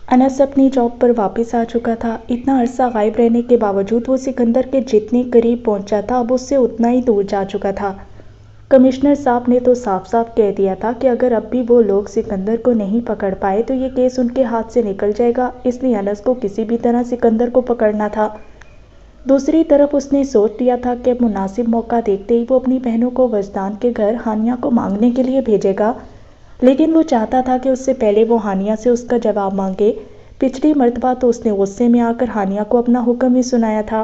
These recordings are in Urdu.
انس اپنی جاب پر واپس آ چکا تھا۔ اتنا عرصہ غائب رہنے کے باوجود وہ سکندر کے جتنے قریب پہنچا تھا اب اس سے اتنا ہی دور جا چکا تھا۔ کمشنر صاحب نے تو صاف صاف کہہ دیا تھا کہ اگر اب بھی وہ لوگ سکندر کو نہیں پکڑ پائے تو یہ کیس ان کے ہاتھ سے نکل جائے گا، اس لیے انس کو کسی بھی طرح سکندر کو پکڑنا تھا۔ دوسری طرف اس نے سوچ لیا تھا کہ اب مناسب موقع دیکھتے ہی وہ اپنی بہنوں کو وجدان کے گھر ہانیہ کو مانگنے کے لیے بھیجے گا، لیکن وہ چاہتا تھا کہ اس سے پہلے وہ ہانیہ سے اس کا جواب مانگے۔ پچھلی مرتبہ تو اس نے غصے میں آ کر ہانیہ کو اپنا حکم ہی سنایا تھا۔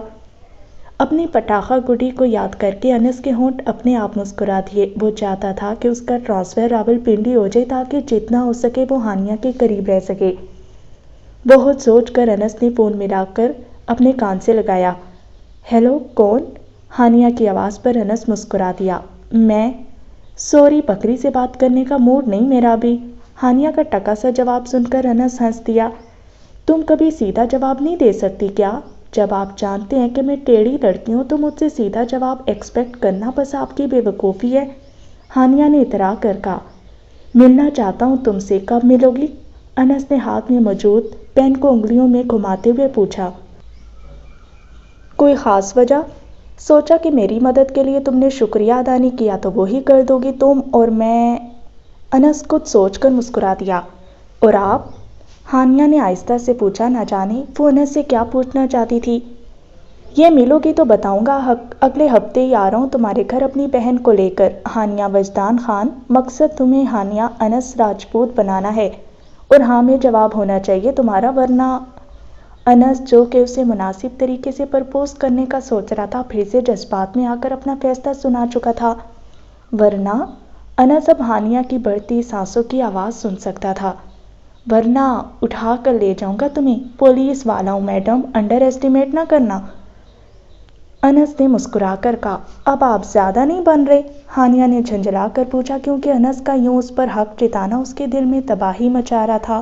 اپنی پٹاخہ گڈی کو یاد کر کے انس کے ہونٹ اپنے آپ مسکرا دیے۔ وہ چاہتا تھا کہ اس کا ٹرانسفر راولپنڈی ہو جائے تاکہ جتنا ہو سکے وہ ہانیہ کے قریب رہ سکے۔ بہت سوچ کر انس نے فون ملا کر اپنے کان سے لگایا۔ ہیلو، کون؟ ہانیہ کی آواز پر انس مسکرا دیا۔ میں؟ سوری، بکری سے بات کرنے کا موڈ نہیں میرا ابھی۔ ہانیہ کا ٹکا سا جواب سن کر انس ہنس دیا۔ تم کبھی سیدھا جواب نہیں دے سکتی کیا؟ جب آپ جانتے ہیں کہ میں ٹیڑھی لڑکی ہوں تو مجھ سے سیدھا جواب ایکسپیکٹ کرنا بس آپ کی بے وقوفی ہے، ہانیہ نے اترا کر کہا۔ ملنا چاہتا ہوں تم سے، کب ملو گی؟ انس نے ہاتھ میں موجود پین کو انگلیوں میں گھماتے ہوئے پوچھا۔ کوئی خاص وجہ؟ سوچا کہ میری مدد کے لیے تم نے شکریہ ادا نہیں کیا تو وہی کر دو گی تم اور میں۔ انس کچھ سوچ کر مسکرا دیا۔ اور آپ؟ ہانیہ نے آہستہ سے پوچھا، نہ جانے وہ انس سے کیا پوچھنا چاہتی تھی۔ یہ ملو گی تو بتاؤں گا، اگلے ہفتے ہی آ رہا ہوں تمہارے گھر اپنی بہن کو لے کر۔ ہانیہ وجدان خان، مقصد تمہیں ہانیہ انس راجپوت بنانا ہے اور ہاں میں جواب ہونا چاہیے تمہارا، ورنہ۔ انس جو کہ اسے مناسب طریقے سے پرپوز کرنے کا سوچ رہا تھا پھر سے جذبات میں آ کر اپنا فیصلہ سنا چکا تھا۔ ورنہ؟ انس اب ہانیہ کی بڑھتی سانسوں کی آواز سن سکتا تھا۔ ورنہ اٹھا کر لے جاؤں گا تمہیں، پولیس والا ہوں میڈم، انڈر ایسٹیمیٹ نہ کرنا۔ انس نے مسکرا کر کہا۔ اب آپ زیادہ نہیں بن رہے؟ ہانیہ نے جھنجھلا کر پوچھا کیونکہ انس کا یوں اس پر حق جتانا اس کے دل میں تباہی مچا رہا تھا۔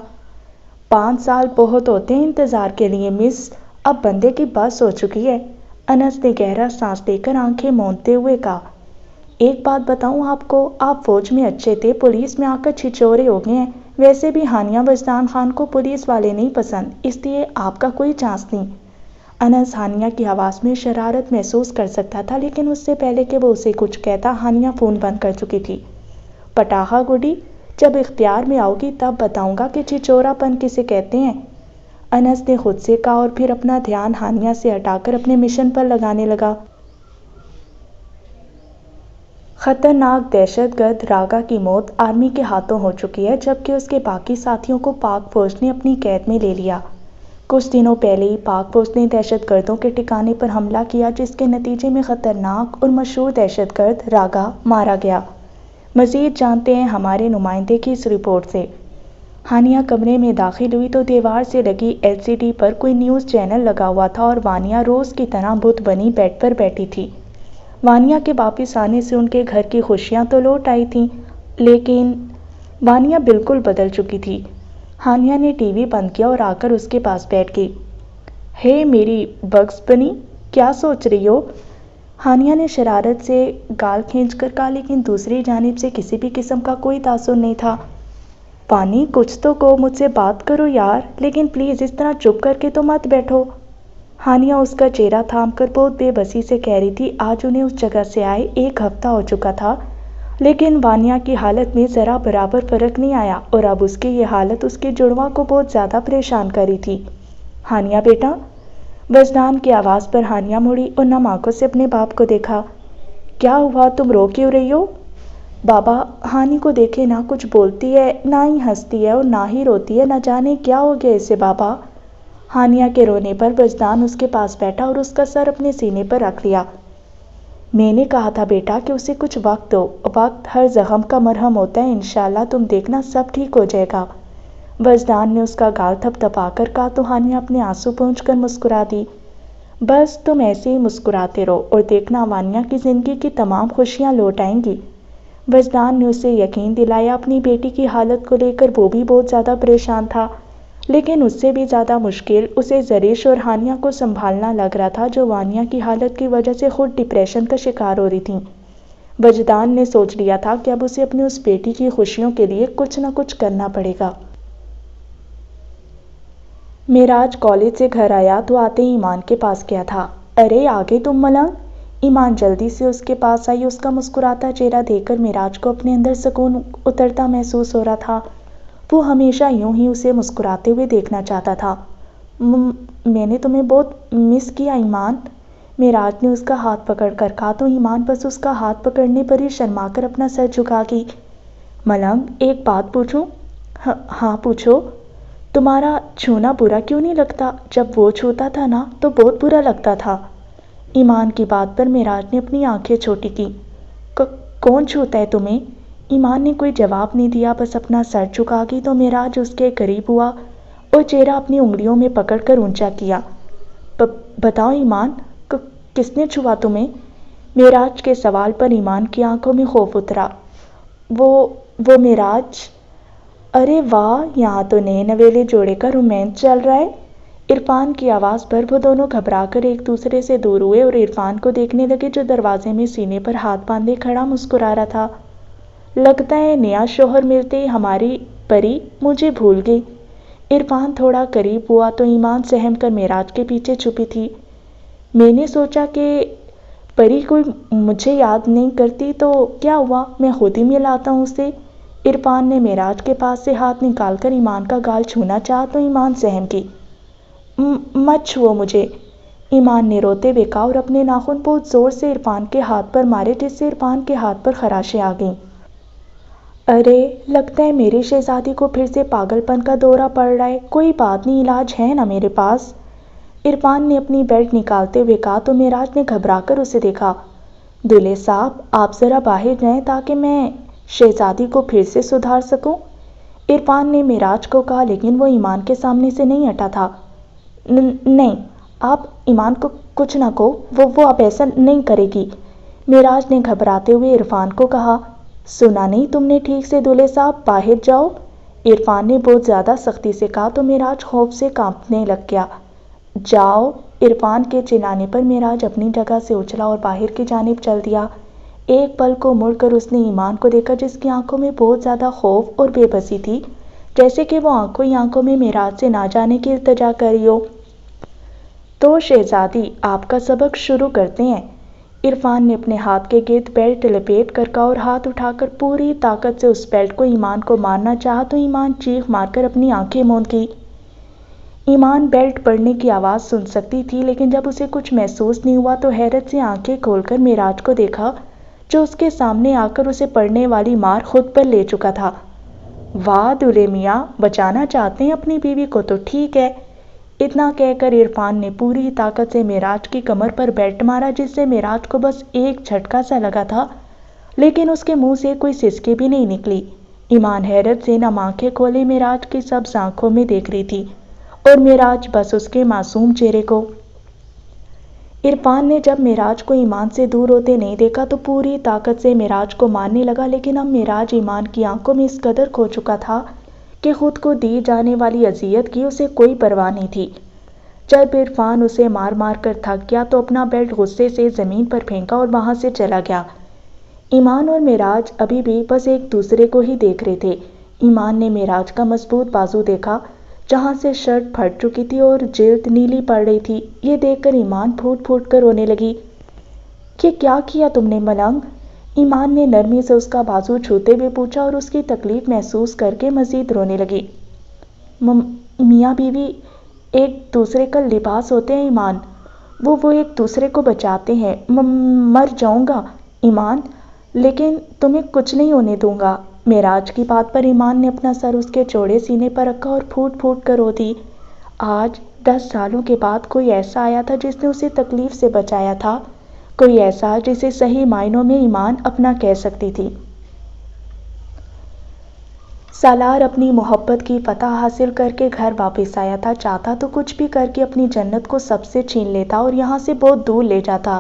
5 سال بہت ہوتے ہیں انتظار کے لیے مس، اب بندے کی بس ہو چکی ہے، انس نے گہرا سانس لے کر آنکھیں موندتے ہوئے کہا۔ ایک بات بتاؤں آپ کو، آپ فوج میں اچھے تھے، پولیس میں آ کر چھچورے ہو گئے ہیں، ویسے بھی ہانیہ وجدان خان کو پولیس والے نہیں پسند، اس لیے آپ کا کوئی چانس نہیں۔ انس ہانیہ کی آواز میں شرارت محسوس کر سکتا تھا لیکن اس سے پہلے کہ وہ اسے کچھ کہتا ہانیہ فون بند کر چکی تھی۔ پٹاخہ گڈی، جب اختیار میں آؤ گی تب بتاؤں گا کہ چھچورا پن کسے کہتے ہیں، انس نے خود سے کہا اور پھر اپنا دھیان ہانیہ سے ہٹا کر اپنے مشن پر لگانے لگا۔ خطرناک دہشت گرد راگا کی موت آرمی کے ہاتھوں ہو چکی ہے جبکہ اس کے باقی ساتھیوں کو پاک فوج نے اپنی قید میں لے لیا۔ کچھ دنوں پہلے ہی پاک فوج نے دہشت گردوں کے ٹھکانے پر حملہ کیا جس کے نتیجے میں خطرناک اور مشہور دہشت گرد راگا مارا گیا۔ مزید جانتے ہیں ہمارے نمائندے کی اس رپورٹ سے۔ ہانیہ کمرے میں داخل ہوئی تو دیوار سے لگی LCD پر کوئی نیوز چینل لگا ہوا تھا اور وانیہ روز کی طرح بت بنی بیڈ پر بیٹھی تھی۔ وانیہ کے واپس آنے سے ان کے گھر کی خوشیاں تو لوٹ آئی تھیں لیکن وانیہ بالکل بدل چکی تھی۔ ہانیہ نے ٹی وی بند کیا اور آ کر اس کے پاس بیٹھ گئی۔ ہے میری بگس بنی، کیا سوچ رہی ہو؟ ہانیہ نے شرارت سے گال کھینچ کر کہا لیکن دوسری جانب سے کسی بھی قسم کا کوئی تاثر نہیں تھا۔ پانی کچھ تو کہو، مجھ سے بات کرو یار، لیکن پلیز اس طرح چپ کر کے تو مت بیٹھو۔ ہانیہ اس کا چہرہ تھام کر بہت بے بسی سے کہہ رہی تھی۔ آج انہیں اس جگہ سے آئے 1 ہفتہ ہو چکا تھا لیکن وانیہ کی حالت میں ذرا برابر فرق نہیں آیا اور اب اس کی یہ حالت اس کے جڑواں کو بہت زیادہ پریشان کر رہی تھی۔ ہانیہ بیٹا، وجدان کی آواز پر ہانیہ مڑی اور نم آنکھوں سے اپنے باپ کو دیکھا۔ کیا ہوا، تم رو کیوں رہی ہو؟ بابا، ہانی کو دیکھے نہ کچھ بولتی ہے نہ ہی ہنستی ہے اور نہ ہی روتی ہے، نہ جانے کیا ہو گیا اسے بابا۔ ہانیہ کے رونے پر وجدان اس کے پاس بیٹھا اور اس کا سر اپنے سینے پر رکھ لیا۔ میں نے کہا تھا بیٹا کہ اسے کچھ وقت دو، وقت ہر زخم کا مرہم ہوتا ہے، انشاءاللہ تم دیکھنا سب ٹھیک ہو جائے گا۔ وجدان نے اس کا گال تھپ تھپا کر کہا تو ہانیہ اپنے آنسو پونچھ کر مسکرا دی۔ بس تم ایسے ہی مسکراتے رہو اور دیکھنا وانیہ کی زندگی کی تمام خوشیاں لوٹ آئیں گی۔ وجدان نے اسے یقین دلایا۔ اپنی بیٹی کی حالت کو لے کر وہ بھی بہت زیادہ پریشان تھا لیکن اس سے بھی زیادہ مشکل اسے زریش اور ہانیہ کو سنبھالنا لگ رہا تھا جو وانیہ کی حالت کی وجہ سے خود ڈپریشن کا شکار ہو رہی تھیں۔ وجدان نے سوچ لیا تھا کہ اب اسے اپنی اس بیٹی کی خوشیوں کے لیے کچھ نہ کچھ کرنا پڑے گا۔ معراج کالج سے گھر آیا تو آتے ہی ایمان کے پاس گیا تھا۔ ارے آ گئے تم ملنگ؟ ایمان جلدی سے اس کے پاس آئی۔ اس کا مسکراتا چہرہ دیکھ کر معراج کو اپنے اندر سکون اترتا محسوس ہو رہا تھا۔ وہ ہمیشہ یوں ہی اسے مسکراتے ہوئے دیکھنا چاہتا تھا۔ میں نے تمہیں بہت مس کیا ایمان، معراج نے اس کا ہاتھ پکڑ کر کہا تو ایمان بس اس کا ہاتھ پکڑنے پر ہی شرما کر اپنا سر جھکا گئی۔ ملنگ ایک بات پوچھوں؟ ہاں پوچھو۔ تمہارا چھونا برا کیوں نہیں لگتا؟ جب وہ چھوتا تھا نا تو بہت برا لگتا تھا۔ ایمان کی بات پر معراج نے اپنی آنکھیں چھوٹی کی۔ کون چھوتا ہے تمہیں؟ ایمان نے کوئی جواب نہیں دیا، بس اپنا سر جھکا گئی تو معراج اس کے قریب ہوا اور چہرہ اپنی انگلیوں میں پکڑ کر اونچا کیا۔ بتاؤ ایمان، کس نے چھوا تمہیں؟ معراج کے سوال پر ایمان کی آنکھوں میں خوف اترا۔ وہ معراج، ارے واہ، یہاں تو نئے نویلے جوڑے کا رومانس چل رہا ہے۔ عرفان کی آواز پر وہ دونوں گھبرا کر ایک دوسرے سے دور ہوئے اور عرفان کو دیکھنے لگے جو دروازے میں سینے پر ہاتھ باندھے کھڑا مسکرا رہا تھا۔ لگتا ہے نیا شوہر ملتے ہی ہماری پری مجھے بھول گئی۔ عرفان تھوڑا قریب ہوا تو ایمان سہم کر معراج کے پیچھے چھپی تھی۔ میں نے سوچا کہ پری کوئی مجھے یاد نہیں کرتی تو کیا ہوا، میں خود ہی ملاتا ہوں اسے۔ عرفان نے معراج کے پاس سے ہاتھ نکال کر ایمان کا گال چھونا چاہا تو ایمان سہم کی۔ مت چھوؤ مجھے، ایمان نے روتے ہوئے کہا اور اپنے ناخن بہت زور سے عرفان کے ہاتھ پر مارے جس سے عرفان کے ہاتھ پر خراشیں آ گئیں۔ ارے لگتا ہے میری شہزادی کو پھر سے پاگل پن کا دورہ پڑ رہا ہے، کوئی بات نہیں، علاج ہے نا میرے پاس، عرفان نے اپنی بیلٹ نکالتے ہوئے کہا تو معراج نے گھبرا کر اسے دیکھا۔ دولہے صاحب آپ ذرا باہر جائیں تاکہ میں شہزادی کو پھر سے سدھار سکوں، عرفان نے معراج کو کہا لیکن وہ ایمان کے سامنے سے نہیں ہٹا تھا۔ نہیں، آپ ایمان کو کچھ نہ کہو، وہ اب ایسا نہیں کرے گی، معراج نے گھبراتے ہوئے عرفان کو کہا۔ سنا نہیں تم نے ٹھیک سے دولہے صاحب، باہر جاؤ، عرفان نے بہت زیادہ سختی سے کہا تو معراج خوف سے کانپنے لگ گیا۔ جاؤ، عرفان کے چلانے پر معراج اپنی جگہ سے اچھلا اور باہر کی جانب چل دیا۔ ایک پل کو مڑ کر اس نے ایمان کو دیکھا جس کی آنکھوں میں بہت زیادہ خوف اور بے بسی تھی، جیسے کہ وہ آنکھوں ہی آنکھوں میں معراج سے نہ جانے کی التجا کر رہی ہو۔ تو شہزادی آپ کا سبق شروع کرتے ہیں، عرفان نے اپنے ہاتھ کے گرد بیلٹ لپیٹ کر کہا اور ہاتھ اٹھا کر پوری طاقت سے اس بیلٹ کو ایمان کو مارنا چاہا تو ایمان چیخ مار کر اپنی آنکھیں موند گئی۔ ایمان بیلٹ پڑنے کی آواز سن سکتی تھی لیکن جب اسے کچھ محسوس نہیں ہوا تو حیرت سے آنکھیں کھول کر معراج کو دیکھا جو اس کے سامنے آ کر اسے پڑنے والی مار خود پر لے چکا تھا۔ واہ دولہے میاں، بچانا چاہتے ہیں اپنی بیوی کو تو ٹھیک ہے، اتنا کہہ کر عرفان نے پوری طاقت سے معراج کی کمر پر بیلٹ مارا جس سے معراج کو بس ایک جھٹکا سا لگا تھا لیکن اس کے منہ سے کوئی سسکی بھی نہیں نکلی۔ ایمان حیرت سے نم آنکھیں کھولے معراج کی سبز آنکھوں میں دیکھ رہی تھی اور معراج بس اس کے معصوم چہرے کو۔ عرفان نے جب معراج کو ایمان سے دور ہوتے نہیں دیکھا تو پوری طاقت سے معراج کو مارنے لگا لیکن اب معراج ایمان کی آنکھوں میں اس قدر کھو چکا تھا کہ خود کو دی جانے والی اذیت کی اسے کوئی پرواہ نہیں تھی۔ جب عرفان اسے مار مار کر تھک گیا تو اپنا بیلٹ غصے سے زمین پر پھینکا اور وہاں سے چلا گیا۔ ایمان اور معراج ابھی بھی بس ایک دوسرے کو ہی دیکھ رہے تھے۔ ایمان نے معراج کا مضبوط بازو دیکھا جہاں سے شرٹ پھٹ چکی تھی اور جلد نیلی پڑ رہی تھی، یہ دیکھ کر ایمان پھوٹ پھوٹ کر رونے لگی۔ یہ کیا کیا تم نے ملنگ؟ ایمان نے نرمی سے اس کا بازو چھوتے ہوئے پوچھا اور اس کی تکلیف محسوس کر کے مزید رونے لگی۔ میاں بیوی ایک دوسرے کا لباس ہوتے ہیں ایمان، وہ ایک دوسرے کو بچاتے ہیں۔ مر جاؤں گا ایمان لیکن تمہیں کچھ نہیں ہونے دوں گا۔ معراج کی بات پر ایمان نے اپنا سر اس کے چوڑے سینے پر رکھا اور پھوٹ پھوٹ کر رو دی۔ آج 10 سالوں کے بعد کوئی ایسا آیا تھا جس نے اسے تکلیف سے بچایا تھا، کوئی ایسا جسے صحیح معنوں میں ایمان اپنا کہہ سکتی تھی۔ سالار اپنی محبت کی فتح حاصل کر کے گھر واپس آیا تھا، چاہتا تو کچھ بھی کر کے اپنی جنت کو سب سے چھین لیتا اور یہاں سے بہت دور لے جاتا،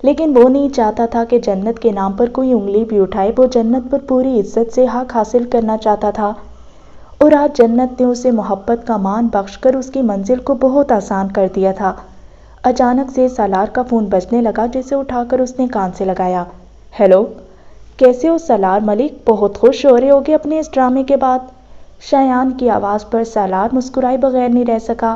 لیکن وہ نہیں چاہتا تھا کہ جنت کے نام پر کوئی انگلی بھی اٹھائے۔ وہ جنت پر پوری عزت سے حق حاصل کرنا چاہتا تھا اور آج جنت نے اسے محبت کا مان بخش کر اس کی منزل کو بہت آسان کر دیا تھا۔ اچانک سے سالار کا فون بجنے لگا جسے اٹھا کر اس نے کان سے لگایا۔ ہیلو، کیسے ہو سالار ملک؟ بہت خوش ہو رہے ہوگے اپنے اس ڈرامے کے بعد۔ شایان کی آواز پر سالار مسکرائے بغیر نہیں رہ سکا۔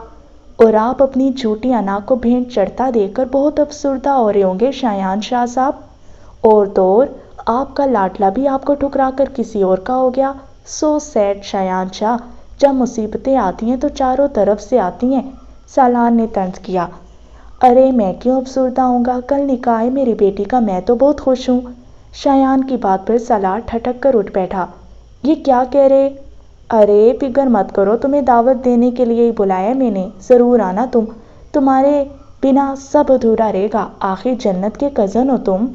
اور آپ اپنی جھوٹی انا کو بھینٹ چڑھتا دیکھ کر بہت افسردہ ہو رہے ہوں گے شایان شاہ صاحب۔ اور تو اور آپ کا لاڈلا بھی آپ کو ٹھکرا کر کسی اور کا ہو گیا۔ سو سیڈ شایان شاہ، جب مصیبتیں آتی ہیں تو چاروں طرف سے آتی ہیں، سالار نے طنز کیا۔ ارے میں کیوں افسردہ ہوں گا، کل نکاح ہے میری بیٹی کا، میں تو بہت خوش ہوں۔ شایان کی بات پر سالار ٹھٹک کر اٹھ بیٹھا۔ یہ کیا کہہ رہے؟ ارے فکر مت کرو، تمہیں دعوت دینے کے لیے ہی بلایا میں نے، ضرور آنا تم، تمہارے بنا سب ادھورا رہے گا، آخر جنت کے کزن ہو تم۔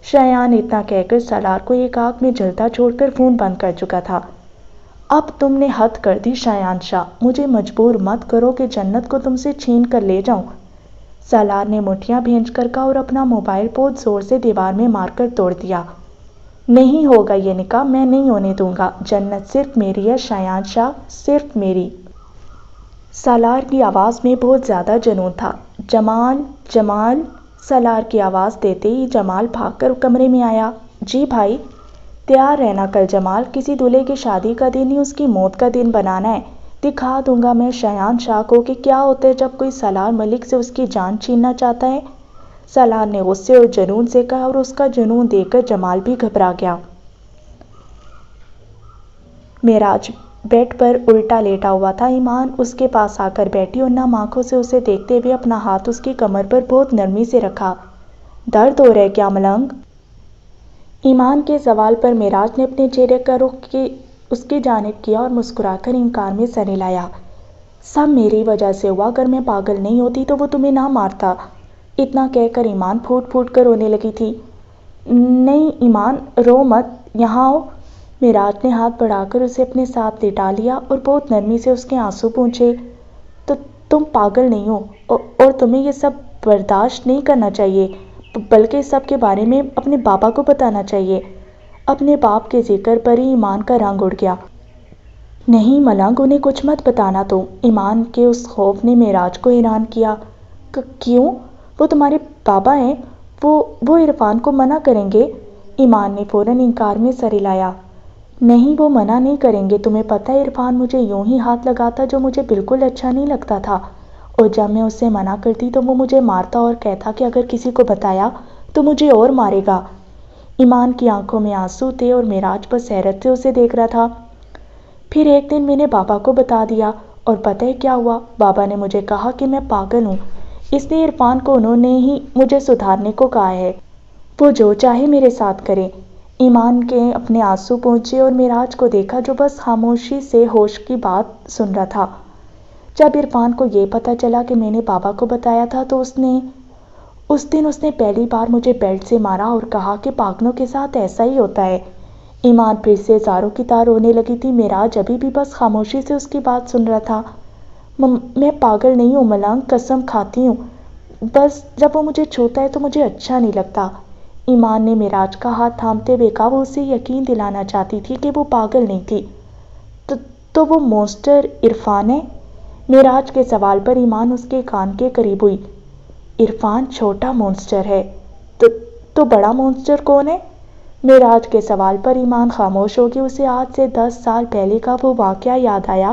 شایان اتنا کہہ کر سالار کو ایک آنکھ میں جلتا چھوڑ کر فون بند کر چکا تھا۔ اب تم نے حد کر دی شایان شاہ، مجھے مجبور مت کرو کہ جنت کو تم سے چھین کر لے جاؤں۔ سالار نے مٹھیاں بھینج کر کہا اور اپنا موبائل بہت زور سے دیوار میں مار کر توڑ دیا۔ نہیں ہوگا یہ نکاح، میں نہیں ہونے دوں گا، جنت صرف میری ہے شایان شاہ، صرف میری۔ سالار کی آواز میں بہت زیادہ جنون تھا۔ جمال، جمال، سالار کی آواز دیتے ہی جمال بھاگ کر کمرے میں آیا۔ جی بھائی۔ تیار رہنا کل جمال، کسی دولہے کی شادی کا دن ہی اس کی موت کا دن بنانا ہے، دکھا دوں گا میں شایان شاہ کو کہ کیا ہوتا ہے جب کوئی سالار ملک سے اس کی جان چھیننا چاہتا ہے۔ سالار نے غصے اور جنون سے کہا اور اس کا جنون دیکھ کر جمال بھی گھبرا گیا۔ معراج بیڈ پر الٹا لیٹا ہوا تھا۔ ایمان اس کے پاس آ کر بیٹھی اور نم آنکھوں سے اسے دیکھتے ہوئے اپنا ہاتھ اس کی کمر پر بہت نرمی سے رکھا۔ درد ہو رہا ہے کیا ملنگ؟ ایمان کے سوال پر معراج نے اپنے چہرے کا رخ اس کی جانب کیا اور مسکرا کر انکار میں سر ہلایا۔ سب میری وجہ سے ہوا، اگر میں پاگل نہیں ہوتی تو وہ تمہیں نہ مارتا۔ اتنا کہہ کر ایمان پھوٹ پھوٹ کر رونے لگی تھی۔ نہیں ایمان، رو مت، یہاں آؤ۔ معراج نے ہاتھ بڑھا کر اسے اپنے ساتھ لٹا لیا اور بہت نرمی سے اس کے آنسو پونچھے۔ تو تم پاگل نہیں ہو اور تمہیں یہ سب برداشت نہیں کرنا چاہیے، بلکہ اس سب کے بارے میں اپنے بابا کو بتانا چاہیے۔ اپنے باپ کے ذکر پر ہی ایمان کا رنگ اڑ گیا۔ نہیں ملنگ، انہیں کچھ مت بتانا تو۔ ایمان کے اس خوف نے معراج کو حیران کیا۔ کیوں؟ وہ تمہارے بابا ہیں، وہ عرفان کو منع کریں گے؟ ایمان نے فوراً انکار میں سر ہلایا۔ نہیں، وہ منع نہیں کریں گے، تمہیں پتہ ہے عرفان مجھے یوں ہی ہاتھ لگاتا جو مجھے بالکل اچھا نہیں لگتا تھا، اور جب میں اسے منع کرتی تو وہ مجھے مارتا اور کہتا کہ اگر کسی کو بتایا تو مجھے اور مارے گا۔ ایمان کی آنکھوں میں آنسو تھے اور معراج بس حیرت سے اسے دیکھ رہا تھا۔ پھر ایک دن میں نے بابا کو بتا دیا، اور پتہ ہے کیا ہوا؟ بابا نے مجھے کہا کہ میں پاگل ہوں، اس لیے عرفان کو انہوں نے ہی مجھے سدھارنے کو کہا ہے، وہ جو چاہے میرے ساتھ کرے۔ ایمان کے اپنے آنسو پونچھے اور معراج کو دیکھا جو بس خاموشی سے ہوش کی بات سن رہا تھا۔ جب عرفان کو یہ پتہ چلا کہ میں نے بابا کو بتایا تھا تو اس دن اس نے پہلی بار مجھے بیلٹ سے مارا اور کہا کہ پاگلوں کے ساتھ ایسا ہی ہوتا ہے۔ ایمان پھر سے زاروں کی طرح رونے لگی تھی۔ معراج ابھی بھی بس خاموشی سے اس کی بات سن رہا تھا۔ میں پاگل نہیں ہوں ملنگ، قسم کھاتی ہوں، بس جب وہ مجھے چھوتا ہے تو مجھے اچھا نہیں لگتا۔ ایمان نے معراج کا ہاتھ تھامتے ہوئے کہا۔ وہ اسے یقین دلانا چاہتی تھی کہ وہ پاگل نہیں تھی۔ تو وہ مونسٹر عرفان ہے؟ معراج کے سوال پر ایمان اس کے کان کے قریب ہوئی۔ عرفان چھوٹا مونسٹر ہے، تو بڑا مونسٹر کون ہے؟ معراج کے سوال پر ایمان خاموش ہو گئی۔ اسے آج سے 10 سال پہلے کا وہ واقعہ یاد آیا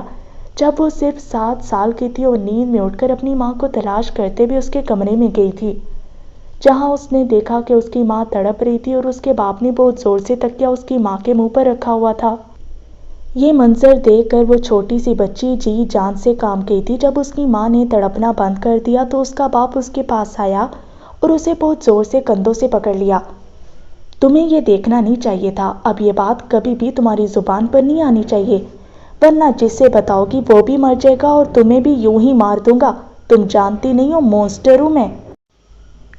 جب وہ صرف 7 سال کی تھی اور نیند میں اٹھ کر اپنی ماں کو تلاش کرتے ہوئے اس کے کمرے میں گئی تھی، جہاں اس نے دیکھا کہ اس کی ماں تڑپ رہی تھی اور اس کے باپ نے بہت زور سے تکیہ اس کی ماں کے منہ پر رکھا ہوا تھا۔ یہ منظر دیکھ کر وہ چھوٹی سی بچی جی جان سے کام گئی تھی۔ جب اس کی ماں نے تڑپنا بند کر دیا تو اس کا باپ اس کے پاس آیا اور اسے بہت زور سے کندھوں سے پکڑ لیا۔ تمہیں یہ دیکھنا نہیں چاہیے تھا، اب یہ بات کبھی بھی تمہاری زبان پر نہیں آنی چاہیے، ورنہ جس سے بتاؤ گی وہ بھی مر جائے گا اور تمہیں بھی یوں ہی مار دوں گا۔ تم جانتی نہیں ہو مونسٹر ہوں میں۔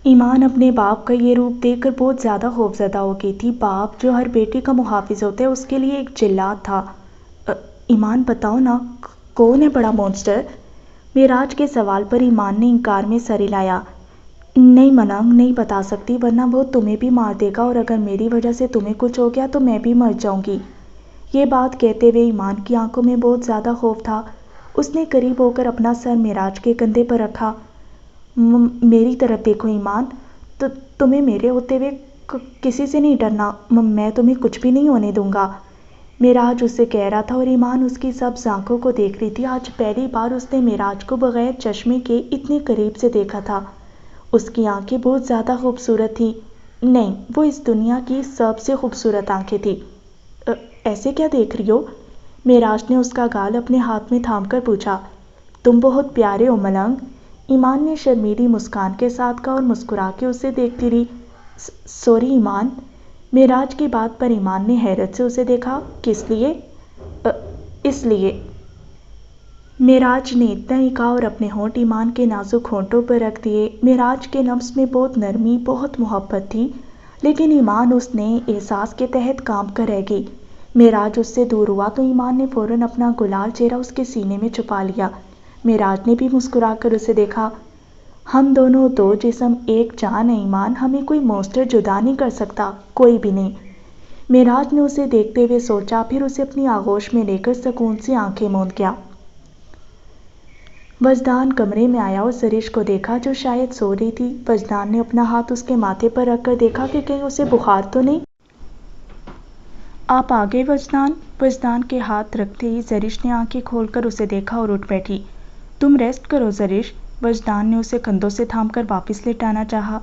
ایمان اپنے باپ کا یہ روپ دیکھ کر بہت زیادہ خوفزدہ ہو گئی تھی۔ باپ جو ہر بیٹی کا محافظ ہوتا ہے اس کے لیے ایک جلاد تھا۔ ایمان بتاؤ نا، کون ہے بڑا مونسٹر؟ معراج کے سوال پر ایمان نے انکار میں سر ہلایا۔ نہیں ملنگ، نہیں بتا سکتی، ورنہ وہ تمہیں بھی مار دے گا اور اگر میری وجہ سے تمہیں کچھ ہو گیا تو میں بھی مر جاؤں گی۔ یہ بات کہتے ہوئے ایمان کی آنکھوں میں بہت زیادہ خوف تھا۔ اس نے قریب ہو کر اپنا سر معراج کے کندھے پر رکھا۔ میری طرف دیکھو ایمان، تمہیں میرے ہوتے ہوئے کسی سے نہیں ڈرنا، میں تمہیں کچھ بھی نہیں ہونے دوں گا۔ معراج اس سے کہہ رہا تھا اور ایمان اس کی سبز آنکھوں کو دیکھ رہی تھی۔ آج پہلی بار اس نے معراج کو بغیر چشمے کے اتنے قریب سے دیکھا تھا۔ اس کی آنکھیں بہت زیادہ خوبصورت تھیں۔ نہیں، وہ اس دنیا کی سب سے خوبصورت آنکھیں تھیں۔ ایسے کیا دیکھ رہی ہو؟ معراج نے اس کا گال اپنے ہاتھ میں تھام کر پوچھا۔ تم بہت پیارے ہو ملنگ، ایمان نے شرمیلی مسکان کے ساتھ کہا اور مسکرا کے اسے دیکھتی رہی۔ سوری ایمان۔ معراج کی بات پر ایمان نے حیرت سے اسے دیکھا۔ کس لیے؟ اس لیے۔ معراج نے اتنا ہی کہا اور اپنے ہونٹ ایمان کے نازک ہونٹوں پر رکھ دیے۔ معراج کے لفظ میں بہت نرمی، بہت محبت تھی، لیکن ایمان اس نئے احساس کے تحت کانپ کر رہ گئی۔ معراج اس سے دور ہوا تو ایمان نے فوراً اپنا گلال چہرہ اس کے سینے میں چھپا لیا۔ معراج نے بھی مسکرا کر اسے دیکھا۔ ہم دونوں دو جسم ایک جان ہیں ایمان، ہمیں کوئی مونسٹر جدا نہیں کر سکتا، کوئی بھی نہیں۔ معراج نے اسے دیکھتے ہوئے سوچا، پھر اسے اپنی آغوش میں لے کر سکون سے آنکھیں موند گیا۔ وجدان کمرے میں آیا اور زرش کو دیکھا جو شاید سو رہی تھی۔ وجدان نے اپنا ہاتھ اس کے ماتھے پر رکھ کر دیکھا کہ کہیں اسے بخار تو نہیں۔ آپ آ گئے وجدان؟ وجدان کے ہاتھ رکھتے ہی زرش نے آنکھیں کھول کر اسے دیکھا اور اٹھ بیٹھی۔ تم ریسٹ کرو زرش۔ وجدان نے اسے کندھوں سے تھام کر واپس لٹانا چاہا۔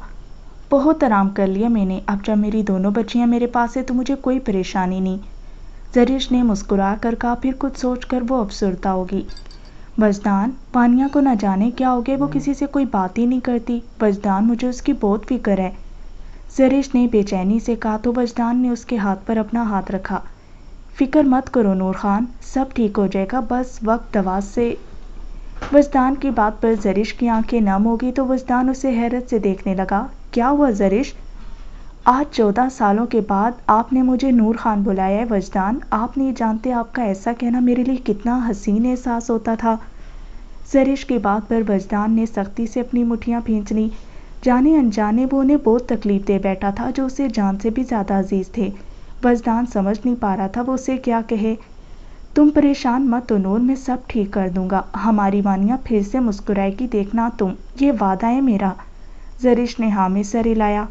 بہت آرام کر لیا میں نے، اب جب میری دونوں بچیاں میرے پاس ہیں تو مجھے کوئی پریشانی نہیں، زرش نے مسکرا کر کہا، پھر کچھ سوچ کر وہ افسردہ ہوگی۔ وجدان، وانیا کو نہ جانے کیا ہو گیا، وہ کسی سے کوئی بات ہی نہیں کرتی۔ وجدان، مجھے اس کی بہت فکر ہے، زرش نے بے چینی سے کہا تو وجدان نے اس کے ہاتھ پر اپنا ہاتھ رکھا۔ فکر مت کرو نور خان، سب ٹھیک ہو جائے گا، بس وقت دوا سے۔ وجدان کی بات پر زرش کی آنکھیں نم ہو گئی تو وجدان اسے حیرت سے دیکھنے لگا۔ کیا ہوا زرش؟ آج 14 سالوں کے بعد آپ نے مجھے نور خان بلایا ہے وجدان، آپ نہیں جانتے آپ کا ایسا کہنا میرے لیے کتنا حسین احساس ہوتا تھا۔ زرش کی بات پر وجدان نے سختی سے اپنی مٹھیاں بھینچ لیں، جانے انجانے وہ انہیں بہت تکلیف دے بیٹھا تھا جو اسے جان سے بھی زیادہ عزیز تھے۔ وجدان سمجھ نہیں پا رہا تھا وہ اسے کیا کہے۔ تم پریشان مت ہو نور، میں سب ٹھیک کر دوں گا، ہماری وانیا پھر سے مسکرائے گی دیکھنا تم، یہ وعدہ ہے میرا۔ زرش نے ہاں میں سر ہلایا۔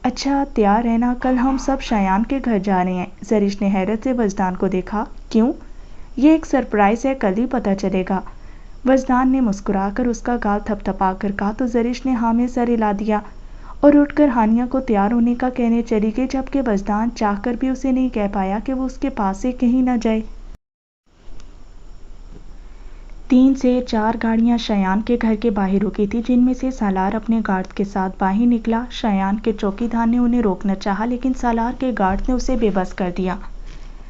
اچھا تیار رہنا، کل ہم سب شایان کے گھر جا رہے ہیں۔ زرش نے حیرت سے وجدان کو دیکھا۔ کیوں؟ یہ ایک سرپرائز ہے، کل ہی پتہ چلے گا۔ وجدان نے مسکرا کر اس کا گال تھپ تھپا کر کہا تو زرش نے ہاں میں سر ہلا دیا اور اٹھ کر ہانیہ کو تیار ہونے کا کہنے چلی گئی، جبکہ وجدان چاہ کر بھی اسے نہیں کہہ پایا کہ وہ اس کے پاس سے کہیں نہ جائے۔ 3 سے 4 گاڑیاں شایان کے گھر کے باہر رکی تھی، جن میں سے سالار اپنے گارڈ کے ساتھ باہر نکلا۔ شایان کے چوکیدار نے انہیں روکنا چاہا لیکن سالار کے گارڈ نے اسے بے بس کر دیا۔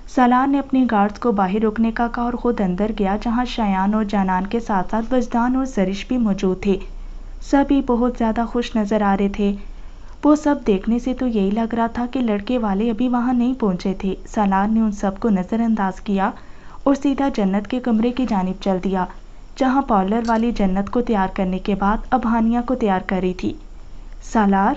سالار نے اپنے گارڈز کو باہر روکنے کا کہا اور خود اندر گیا، جہاں شایان اور جانان کے ساتھ ساتھ وجدان اور زرش بھی موجود تھے۔ سبھی بہت زیادہ خوش نظر آ رہے تھے۔ وہ سب دیکھنے سے تو یہی لگ رہا تھا کہ لڑکے والے ابھی وہاں نہیں پہنچے تھے۔ سالار نے ان سب کو نظر انداز کیا اور سیدھا جنت کے کمرے کی جانب چل دیا، جہاں پارلر والی جنت کو تیار کرنے کے بعد اب ہانیہ کو تیار کر رہی تھی۔ سالار؟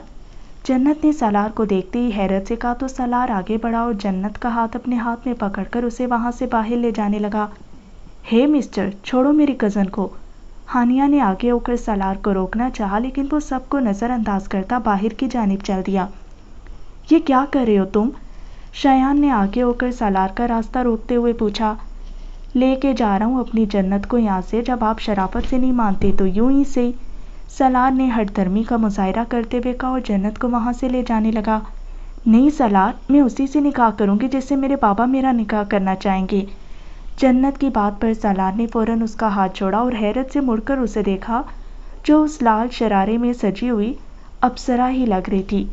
جنت نے سالار کو دیکھتے ہی حیرت سے کہا تو سالار آگے بڑھا اور جنت کا ہاتھ اپنے ہاتھ میں پکڑ کر اسے وہاں سے باہر لے جانے لگا۔ ہے مسٹر، چھوڑو میری کزن کو۔ ہانیہ نے آگے ہو کر سالار کو روکنا چاہا لیکن وہ سب کو نظر انداز کرتا باہر کی جانب چل دیا۔ یہ کیا کر رہے ہو تم؟ شایان نے آگے ہو کر سالار کا راستہ روکتے ہوئے پوچھا۔ لے کے جا رہا ہوں اپنی جنت کو یہاں سے، جب آپ شرافت سے نہیں مانتے تو یوں ہی صحیح، سالار نے ہٹ دھرمی کا مظاہرہ کرتے ہوئے کہا اور جنت کو وہاں سے لے جانے لگا۔ نہیں سالار، میں اسی سے نکاح کروں گی جس سے میرے بابا میرا نکاح کرنا چاہیں گے۔ جنت کی بات پر سالار نے فوراً اس کا ہاتھ چھوڑا اور حیرت سے مڑ کر اسے دیکھا جو اس لال شرارے میں سجی ہوئی اپسرا ہی لگ رہی تھی۔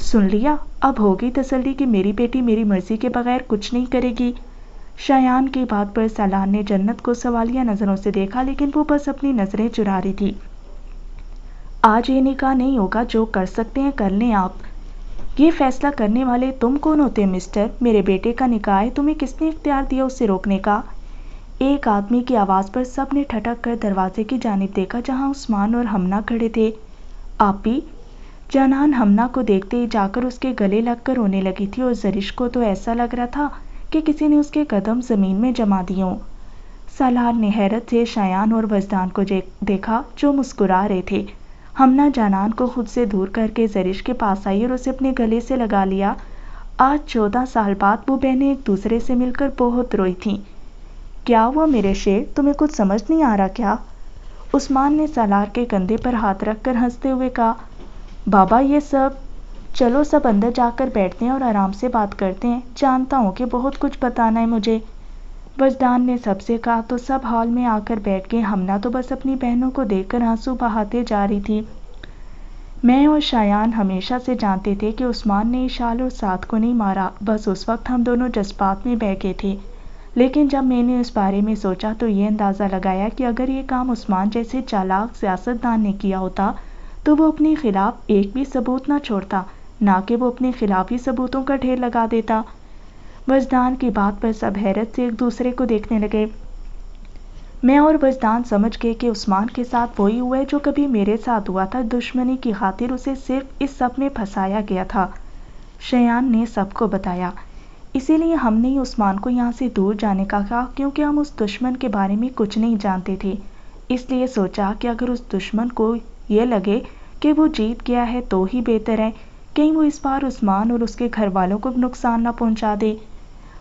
سن لیا، اب ہوگی تسلی کہ میری بیٹی میری مرضی کے بغیر کچھ نہیں کرے گی۔ شایان کی بات پر سالار نے جنت کو سوالیہ نظروں سے دیکھا لیکن وہ بس اپنی نظریں چرا رہی تھی۔ آج یہ نکاح نہیں ہوگا، جو کر سکتے ہیں کر لیں آپ۔ یہ فیصلہ کرنے والے تم کون ہوتے ہیں مسٹر؟ میرے بیٹے کا نکاح ہے، تمہیں کس نے اختیار دیا اسے روکنے کا؟ ایک آدمی کی آواز پر سب نے ٹھٹک کر دروازے کی جانب دیکھا جہاں عثمان اور ہمنا کھڑے تھے۔ آپی؟ جانان ہمنا کو دیکھتے ہی جا کر اس کے گلے لگ کر رونے لگی تھی اور زرش کو تو ایسا لگ رہا تھا کہ کسی نے اس کے قدم زمین میں جما دیے ہوں۔ سالار نے حیرت سے شایان اور وجدان کو دیکھا جو مسکرا رہے تھے۔ ہمنا جانان کو خود سے دور کر کے زرش کے پاس آئی اور اسے اپنے گلے سے لگا لیا۔ آج 14 سال بعد وہ بہنیں ایک دوسرے سے مل کر بہت روئی تھیں۔ کیا ہوا میرے شیر، تمہیں کچھ سمجھ نہیں آ رہا کیا؟ عثمان نے سالار کے کندھے پر ہاتھ رکھ کر ہنستے ہوئے کہا، بابا یہ چلو سب اندر جا کر بیٹھتے ہیں اور آرام سے بات کرتے ہیں، جانتا ہوں کہ بہت کچھ بتانا ہے مجھے۔ وجدان نے سب سے کہا تو سب ہال میں آ کر بیٹھ گئے۔ ہمنا تو بس اپنی بہنوں کو دیکھ کر آنسو بہاتے جا رہی تھی۔ میں اور شایان ہمیشہ سے جانتے تھے کہ عثمان نے اشال اور سعد کو نہیں مارا، بس اس وقت ہم دونوں جذبات میں بہہ گئے تھے۔ لیکن جب میں نے اس بارے میں سوچا تو یہ اندازہ لگایا کہ اگر یہ کام عثمان جیسے چالاک سیاستدان نے کیا ہوتا تو وہ اپنے خلاف ایک بھی ثبوت نہ چھوڑتا، نہ کہ وہ اپنے خلاف ہی ثبوتوں کا ڈھیر لگا دیتا۔ وجدان کی بات پر سب حیرت سے ایک دوسرے کو دیکھنے لگے۔ میں اور وجدان سمجھ گئے کہ عثمان کے ساتھ وہی ہوا ہے جو کبھی میرے ساتھ ہوا تھا، دشمنی کی خاطر اسے صرف اس سب میں پھنسایا گیا تھا۔ شایان نے سب کو بتایا۔ اسی لیے ہم نے عثمان کو یہاں سے دور جانے کا کہا، کیونکہ ہم اس دشمن کے بارے میں کچھ نہیں جانتے تھے۔ اس لیے سوچا کہ اگر اس دشمن کو یہ لگے کہ وہ جیت گیا ہے تو ہی بہتر ہے، کہیں وہ اس بار عثمان اور اس کے گھر والوں کو نقصان نہ پہنچا دے۔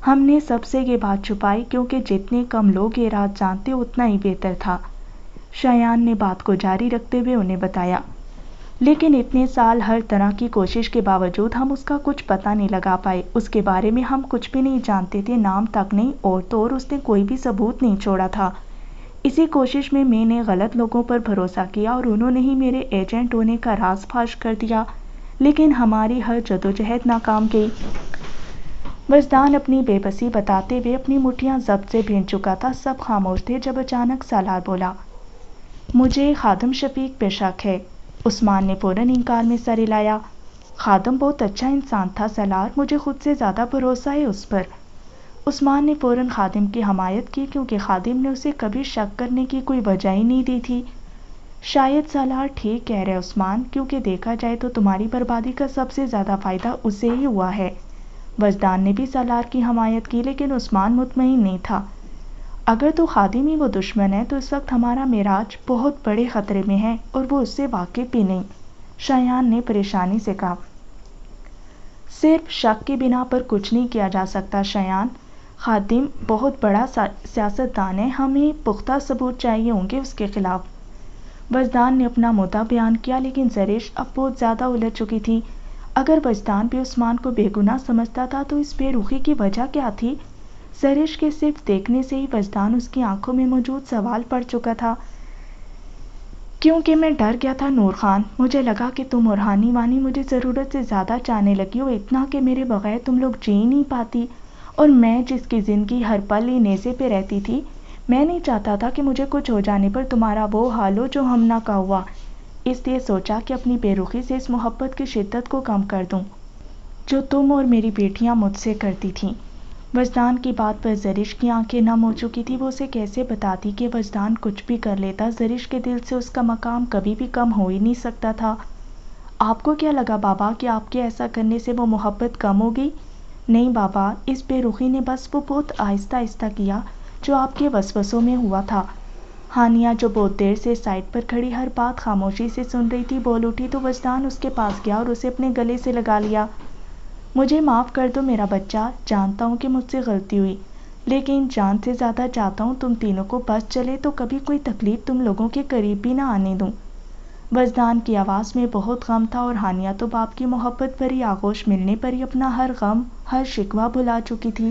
ہم نے سب سے یہ بات چھپائی کیونکہ جتنے کم لوگ یہ راز جانتے اتنا ہی بہتر تھا۔ شایان نے بات کو جاری رکھتے ہوئے انہیں بتایا، لیکن اتنے سال ہر طرح کی کوشش کے باوجود ہم اس کا کچھ پتہ نہیں لگا پائے۔ اس کے بارے میں ہم کچھ بھی نہیں جانتے تھے، نام تک نہیں، اور تو اور اس نے کوئی بھی ثبوت نہیں چھوڑا تھا۔ اسی کوشش میں نے غلط لوگوں پر بھروسہ کیا اور انہوں نے ہی میرے ایجنٹ ہونے کا راز فاش کر دیا، لیکن ہماری ہر جدوجہد ناکام گئی۔ وجدان اپنی بے بسی بتاتے ہوئے اپنی مٹھیاں ضبط سے بھیج چکا تھا۔ سب خاموش تھے جب اچانک سالار بولا، مجھے خادم شفیق پہ شک ہے۔ عثمان نے فوراً انکار میں سر ہلایا۔ خادم بہت اچھا انسان تھا سالار، مجھے خود سے زیادہ بھروسہ ہے اس پر۔ عثمان نے فوراً خادم کی حمایت کی کیونکہ خادم نے اسے کبھی شک کرنے کی کوئی وجہ ہی نہیں دی تھی۔ شاید سالار ٹھیک کہہ رہے عثمان، کیونکہ دیکھا جائے تو تمہاری بربادی کا سب سے زیادہ فائدہ اسے ہی ہوا ہے۔ وجدان نے بھی سالار کی حمایت کی، لیکن عثمان مطمئن نہیں تھا۔ اگر تو خادم ہی وہ دشمن ہے تو اس وقت ہمارا معراج بہت بڑے خطرے میں ہے اور وہ اس سے واقف بھی نہیں۔ شایان نے پریشانی سے کہا، صرف شک کی بنا پر کچھ نہیں کیا جا سکتا شایان، خادم بہت بڑا سیاستدان ہے، ہمیں پختہ ثبوت چاہیے ہوں گے اس کے خلاف۔ وجدان نے اپنا مدعا بیان کیا، لیکن زرش اب بہت زیادہ الجھ چکی تھی۔ اگر وجدان بھی عثمان کو بے گناہ سمجھتا تھا تو اس بے رخی کی وجہ کیا تھی؟ زرش کے صرف دیکھنے سے ہی وجدان اس کی آنکھوں میں موجود سوال پڑ چکا تھا۔ کیونکہ میں ڈر گیا تھا نور خان، مجھے لگا کہ تم اور ہانی وانی مجھے ضرورت سے زیادہ چاہنے لگی ہو، اتنا کہ میرے بغیر تم لوگ جی نہیں پاتی، اور میں جس کی زندگی ہر پل ہی نیزے پہ رہتی تھی، میں نہیں چاہتا تھا کہ مجھے کچھ ہو جانے پر تمہارا وہ حال ہو جو ہمنا کا ہوا۔ اس لیے سوچا کہ اپنی بے رخی سے اس محبت کی شدت کو کم کر دوں جو تم اور میری بیٹیاں مجھ سے کرتی تھیں۔ وجدان کی بات پر زرش کی آنکھیں نم ہو چکی تھی۔ وہ اسے کیسے بتاتی کہ وجدان کچھ بھی کر لیتا، زرش کے دل سے اس کا مقام کبھی بھی کم ہو ہی نہیں سکتا تھا۔ آپ کو کیا لگا بابا کہ آپ کے ایسا کرنے سے وہ محبت کم ہو گئی؟ نہیں بابا، اس بے رخی نے بس وہ بہت آہستہ آہستہ کیا جو آپ کے وسوسوں میں ہوا تھا۔ ہانیہ جو بہت دیر سے سائڈ پر کھڑی ہر بات خاموشی سے سن رہی تھی، بول اٹھی تو وجدان اس کے پاس گیا اور اسے اپنے گلے سے لگا لیا۔ مجھے معاف کر دو میرا بچہ، جانتا ہوں کہ مجھ سے غلطی ہوئی، لیکن جان سے زیادہ چاہتا ہوں تم تینوں کو بس چلے تو کبھی کوئی تکلیف تم لوگوں کے قریب بھی نہ آنے دوں۔ وجدان کی آواز میں بہت غم تھا اور ہانیہ تو باپ کی محبت بھری آغوش ملنے پر ہی اپنا ہر غم ہر شکوہ بھلا چکی تھی۔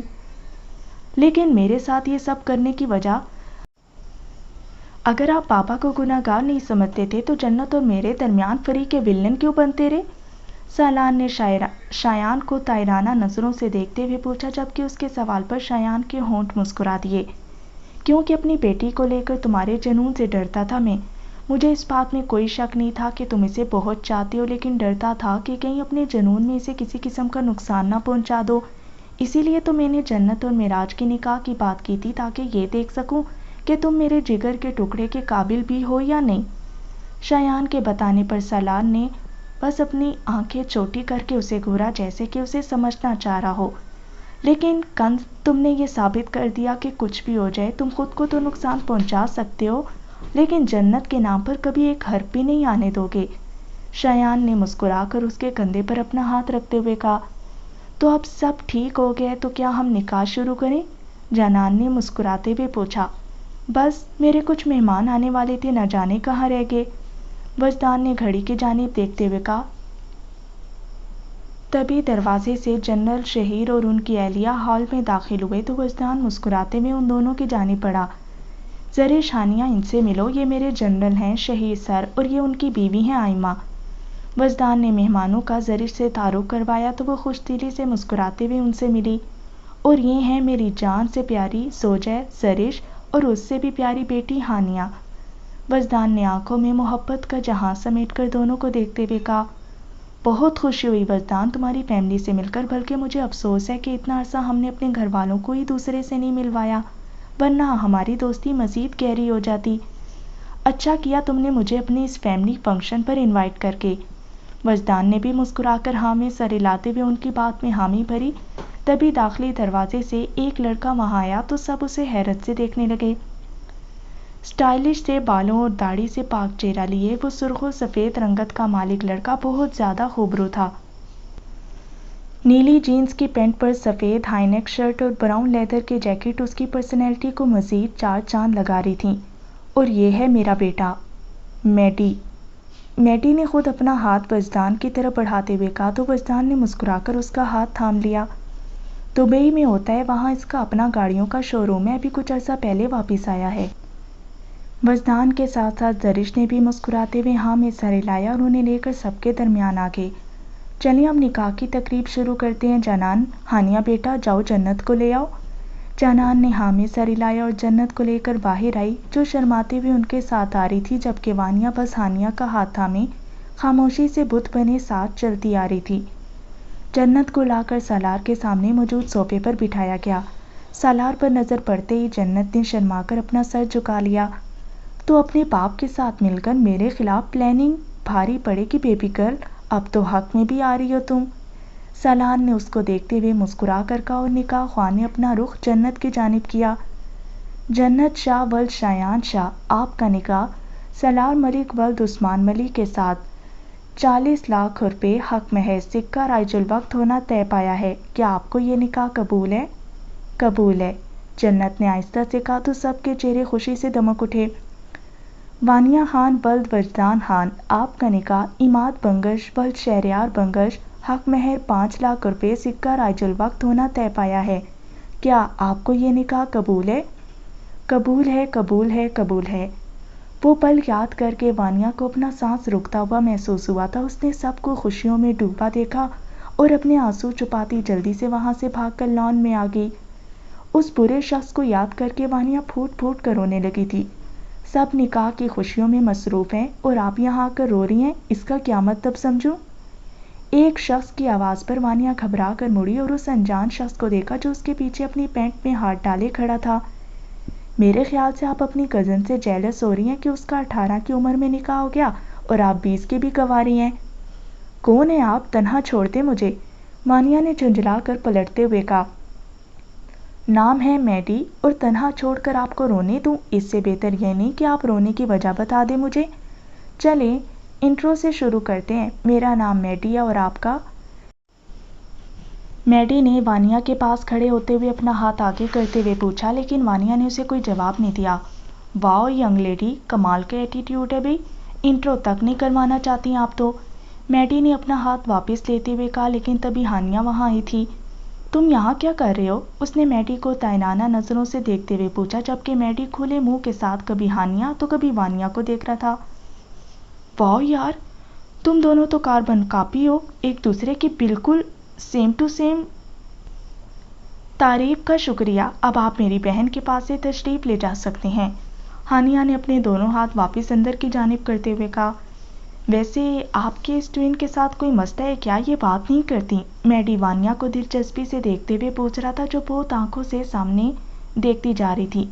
لیکن میرے ساتھ یہ سب کرنے کی وجہ؟ اگر آپ پاپا کو گناہ گار نہیں سمجھتے تھے تو جنت اور میرے درمیان فریق ولن کیوں بنتے رہے؟ سالار نے شایان کو طائرانہ نظروں سے دیکھتے ہوئے پوچھا، جبکہ اس کے سوال پر شایان کے ہونٹ مسکرا دیے۔ کیونکہ اپنی بیٹی کو لے کر تمہارے جنون سے ڈرتا تھا میں۔ مجھے اس بات میں کوئی شک نہیں تھا کہ تم اسے بہت چاہتے ہو، لیکن ڈرتا تھا کہ کہیں اپنے جنون میں اسے کسی قسم کا نقصان نہ پہنچا دو۔ اسی لیے تو میں نے جنت اور معراج کے نکاح کی بات کی تھی، تاکہ یہ دیکھ سکوں کہ تم میرے جگر کے ٹکڑے کے قابل بھی ہو یا نہیں۔ شایان کے بتانے پر سالار نے بس اپنی آنکھیں چھوٹی کر کے اسے گھورا، جیسے کہ اسے سمجھنا چاہ رہا ہو۔ لیکن کنز، تم نے یہ ثابت کر دیا کہ کچھ بھی ہو جائے تم خود کو تو نقصان پہنچا سکتے ہو، لیکن جنت کے نام پر کبھی ایک حرف بھی نہیں آنے دو گے۔ شایان نے مسکرا کر اس کے کندھے پر اپنا ہاتھ رکھتے ہوئے کہا، تو اب سب ٹھیک ہو گیا تو کیا ہم نکاح شروع کریں؟ جنان نے مسکراتے ہوئے پوچھا۔ بس میرے کچھ مہمان آنے والے تھے، نہ جانے کہاں رہ گئے، وجدان نے گھڑی کی جانب دیکھتے ہوئے کہا۔ تبھی دروازے سے جنرل شہیر اور ان کی اہلیہ ہال میں داخل ہوئے تو وجدان مسکراتے ہوئے ان دونوں کی جانب بڑھا۔ زرش، ہانیہ، ان سے ملو، یہ میرے جنرل ہیں شہیر سر، اور یہ ان کی بیوی ہیں آئمہ۔ وجدان نے مہمانوں کا زرش سے تعارف کروایا تو وہ خوش دلی سے مسکراتے ہوئے ان سے ملی۔ اور یہ ہیں میری جان سے پیاری زوجہ زرش اور اس سے بھی پیاری بیٹی ہانیہ۔ وجدان نے آنکھوں میں محبت کا جہاں سمیٹ کر دونوں کو دیکھتے ہوئے کہا۔ بہت خوشی ہوئی وجدان تمہاری فیملی سے مل کر، بلکہ مجھے افسوس ہے کہ اتنا عرصہ ہم نے اپنے گھر والوں کو ہی دوسرے سے نہیں ملوایا، ورنہ ہماری دوستی مزید گہری ہو جاتی۔ اچھا کیا تم نے مجھے اپنے اس فیملی فنکشن پر انوائٹ کر کے۔ وجدان نے بھی مسکرا کر ہاں میں سر ہلاتے ہوئے ان کی بات میں حامی بھری۔ تبھی داخلی دروازے سے ایک لڑکا وہاں آیا تو سب اسے حیرت سے دیکھنے لگے۔ سٹائلش سے بالوں اور داڑھی سے پاک چہرہ لیے وہ سرخ و سفید رنگت کا مالک لڑکا بہت زیادہ خوبرو تھا۔ نیلی جینس کی پینٹ پر سفید ہائی نیک شرٹ اور براؤن لیدر کے جیکٹ اس کی پرسنالٹی کو مزید چار چاند لگا رہی تھیں۔ اور یہ ہے میرا بیٹا میڈی۔ میڈی نے خود اپنا ہاتھ وجدان کی طرف بڑھاتے ہوئے کہا تو وجدان نے مسکرا کر اس کا ہاتھ تھام لیا۔ دبئی میں ہوتا ہے، وہاں اس کا اپنا گاڑیوں کا شو روم ہے، ابھی کچھ عرصہ پہلے واپس آیا ہے۔ وجدان کے ساتھ ساتھ زرش نے بھی مسکراتے ہوئے ہاں میں سر ہلایا اور انہیں لے کر سب کے درمیان آ گئے۔ چلیں اب نکاح کی تقریب شروع کرتے ہیں جنان، ہانیہ بیٹا جاؤ جنت کو لے آؤ۔ جنان نے ہاں میں سر ہلایا اور جنت کو لے کر باہر آئی، جو شرماتے ہوئے ان کے ساتھ آ رہی تھی، جبکہ وانیہ بس ہانیہ کا ہاتھ تھامے خاموشی سے بت بنے ساتھ چلتی آ رہی تھی۔ جنت کو لا کر سالار کے سامنے موجود صوفے پر بٹھایا گیا۔ سالار پر نظر پڑتے ہی جنت نے شرما کر اپنا سر جھکا لیا۔ تو اپنے باپ کے ساتھ مل کر میرے خلاف پلاننگ بھاری پڑے گی بیبی گرل، اب تو حق میں بھی آ رہی ہو تم۔ سالار نے اس کو دیکھتے ہوئے مسکرا کر کہا اور نکاح خواہ نے اپنا رخ جنت کی جانب کیا۔ جنت شاہ ولد شایان شاہ، آپ کا نکاح سالار ملک ولد عثمان ملک کے ساتھ 40 لاکھ روپے حق مہر سکہ رائج الوقت ہونا طے پایا ہے، کیا آپ کو یہ نکاح قبول ہے؟ قبول ہے، جنت نے آہستہ سے کہا تو سب کے چہرے خوشی سے دمک اٹھے۔ وانیہ خان ولد وجدان خان، آپ کا نکاح عماد بنگش ولد شہریار بنگش حق مہر 5 لاکھ روپے سکہ رائج الوقت ہونا طے پایا ہے، کیا آپ کو یہ نکاح قبول ہے؟ قبول ہے، قبول ہے، قبول ہے۔ وہ پل یاد کر کے وانیہ کو اپنا سانس رکتا ہوا محسوس ہوا تھا۔ اس نے سب کو خوشیوں میں ڈوبا دیکھا اور اپنے آنسو چھپاتی جلدی سے وہاں سے بھاگ کر لان میں آ گئی۔ اس برے شخص کو یاد کر کے وانیہ پھوٹ پھوٹ کر رونے لگی تھی۔ سب نکاح کی خوشیوں میں مصروف ہیں اور آپ یہاں آ کر رو رہی ہیں، اس کا کیا مطلب سمجھوں؟ ایک شخص کی آواز پر وانیہ گھبرا کر مڑی اور اس انجان شخص کو دیکھا جو اس کے پیچھے اپنی پینٹ میں ہاتھ ڈالے کھڑا تھا۔ میرے خیال سے آپ اپنی کزن سے جیلس ہو رہی ہیں کہ اس کا 18 کی عمر میں نکاح ہو گیا اور آپ 20 کی بھی کنواری ہیں۔ کون ہیں آپ؟ تنہا چھوڑ دیں مجھے، وانیہ نے جھنجھلا کر پلٹتے ہوئے کہا۔ نام ہے میڈی اور تنہا چھوڑ کر آپ کو رونے دوں، اس سے بہتر یہ نہیں کہ آپ رونے کی وجہ بتا دیں مجھے۔ چلیں انٹرو سے شروع کرتے ہیں، میرا نام میڈی ہے اور آپ کا؟ میڈی نے وانیہ کے پاس کھڑے ہوتے ہوئے اپنا ہاتھ آگے کرتے ہوئے پوچھا، لیکن وانیہ نے اسے کوئی جواب نہیں دیا۔ واؤ ینگ لیڈی، کمال کا ایٹیٹیوڈ ہے بھئی، انٹرو تک نہیں کروانا چاہتی آپ تو، میڈی نے اپنا ہاتھ واپس لیتے ہوئے کہا۔ لیکن تبھی ہانیہ وہاں آئی تھی۔ تم یہاں کیا کر رہے ہو؟ اس نے میڈی کو طعنانہ نظروں سے دیکھتے ہوئے پوچھا، جبکہ میڈی کھلے منہ کے ساتھ کبھی ہانیہ تو کبھی وانیہ کو دیکھ رہا تھا۔ واؤ یار، تم دونوں تو کاربن کاپی ہو، ایک دوسرے کی بالکل سیم ٹو سیم۔ تعریف کا شکریہ، اب آپ میری بہن کے پاس سے تشریف لے جا سکتے ہیں، ہانیہ نے اپنے دونوں ہاتھ واپس اندر کی جانب کرتے ہوئے کہا۔ ویسے آپ کے اس ٹوین کے ساتھ کوئی مسئلہ ہے کیا؟ یہ بات نہیں کرتی، میڈی وانیہ کو دلچسپی سے دیکھتے ہوئے پوچھ رہا تھا، جو بہت آنکھوں سے سامنے دیکھتی جا رہی تھی۔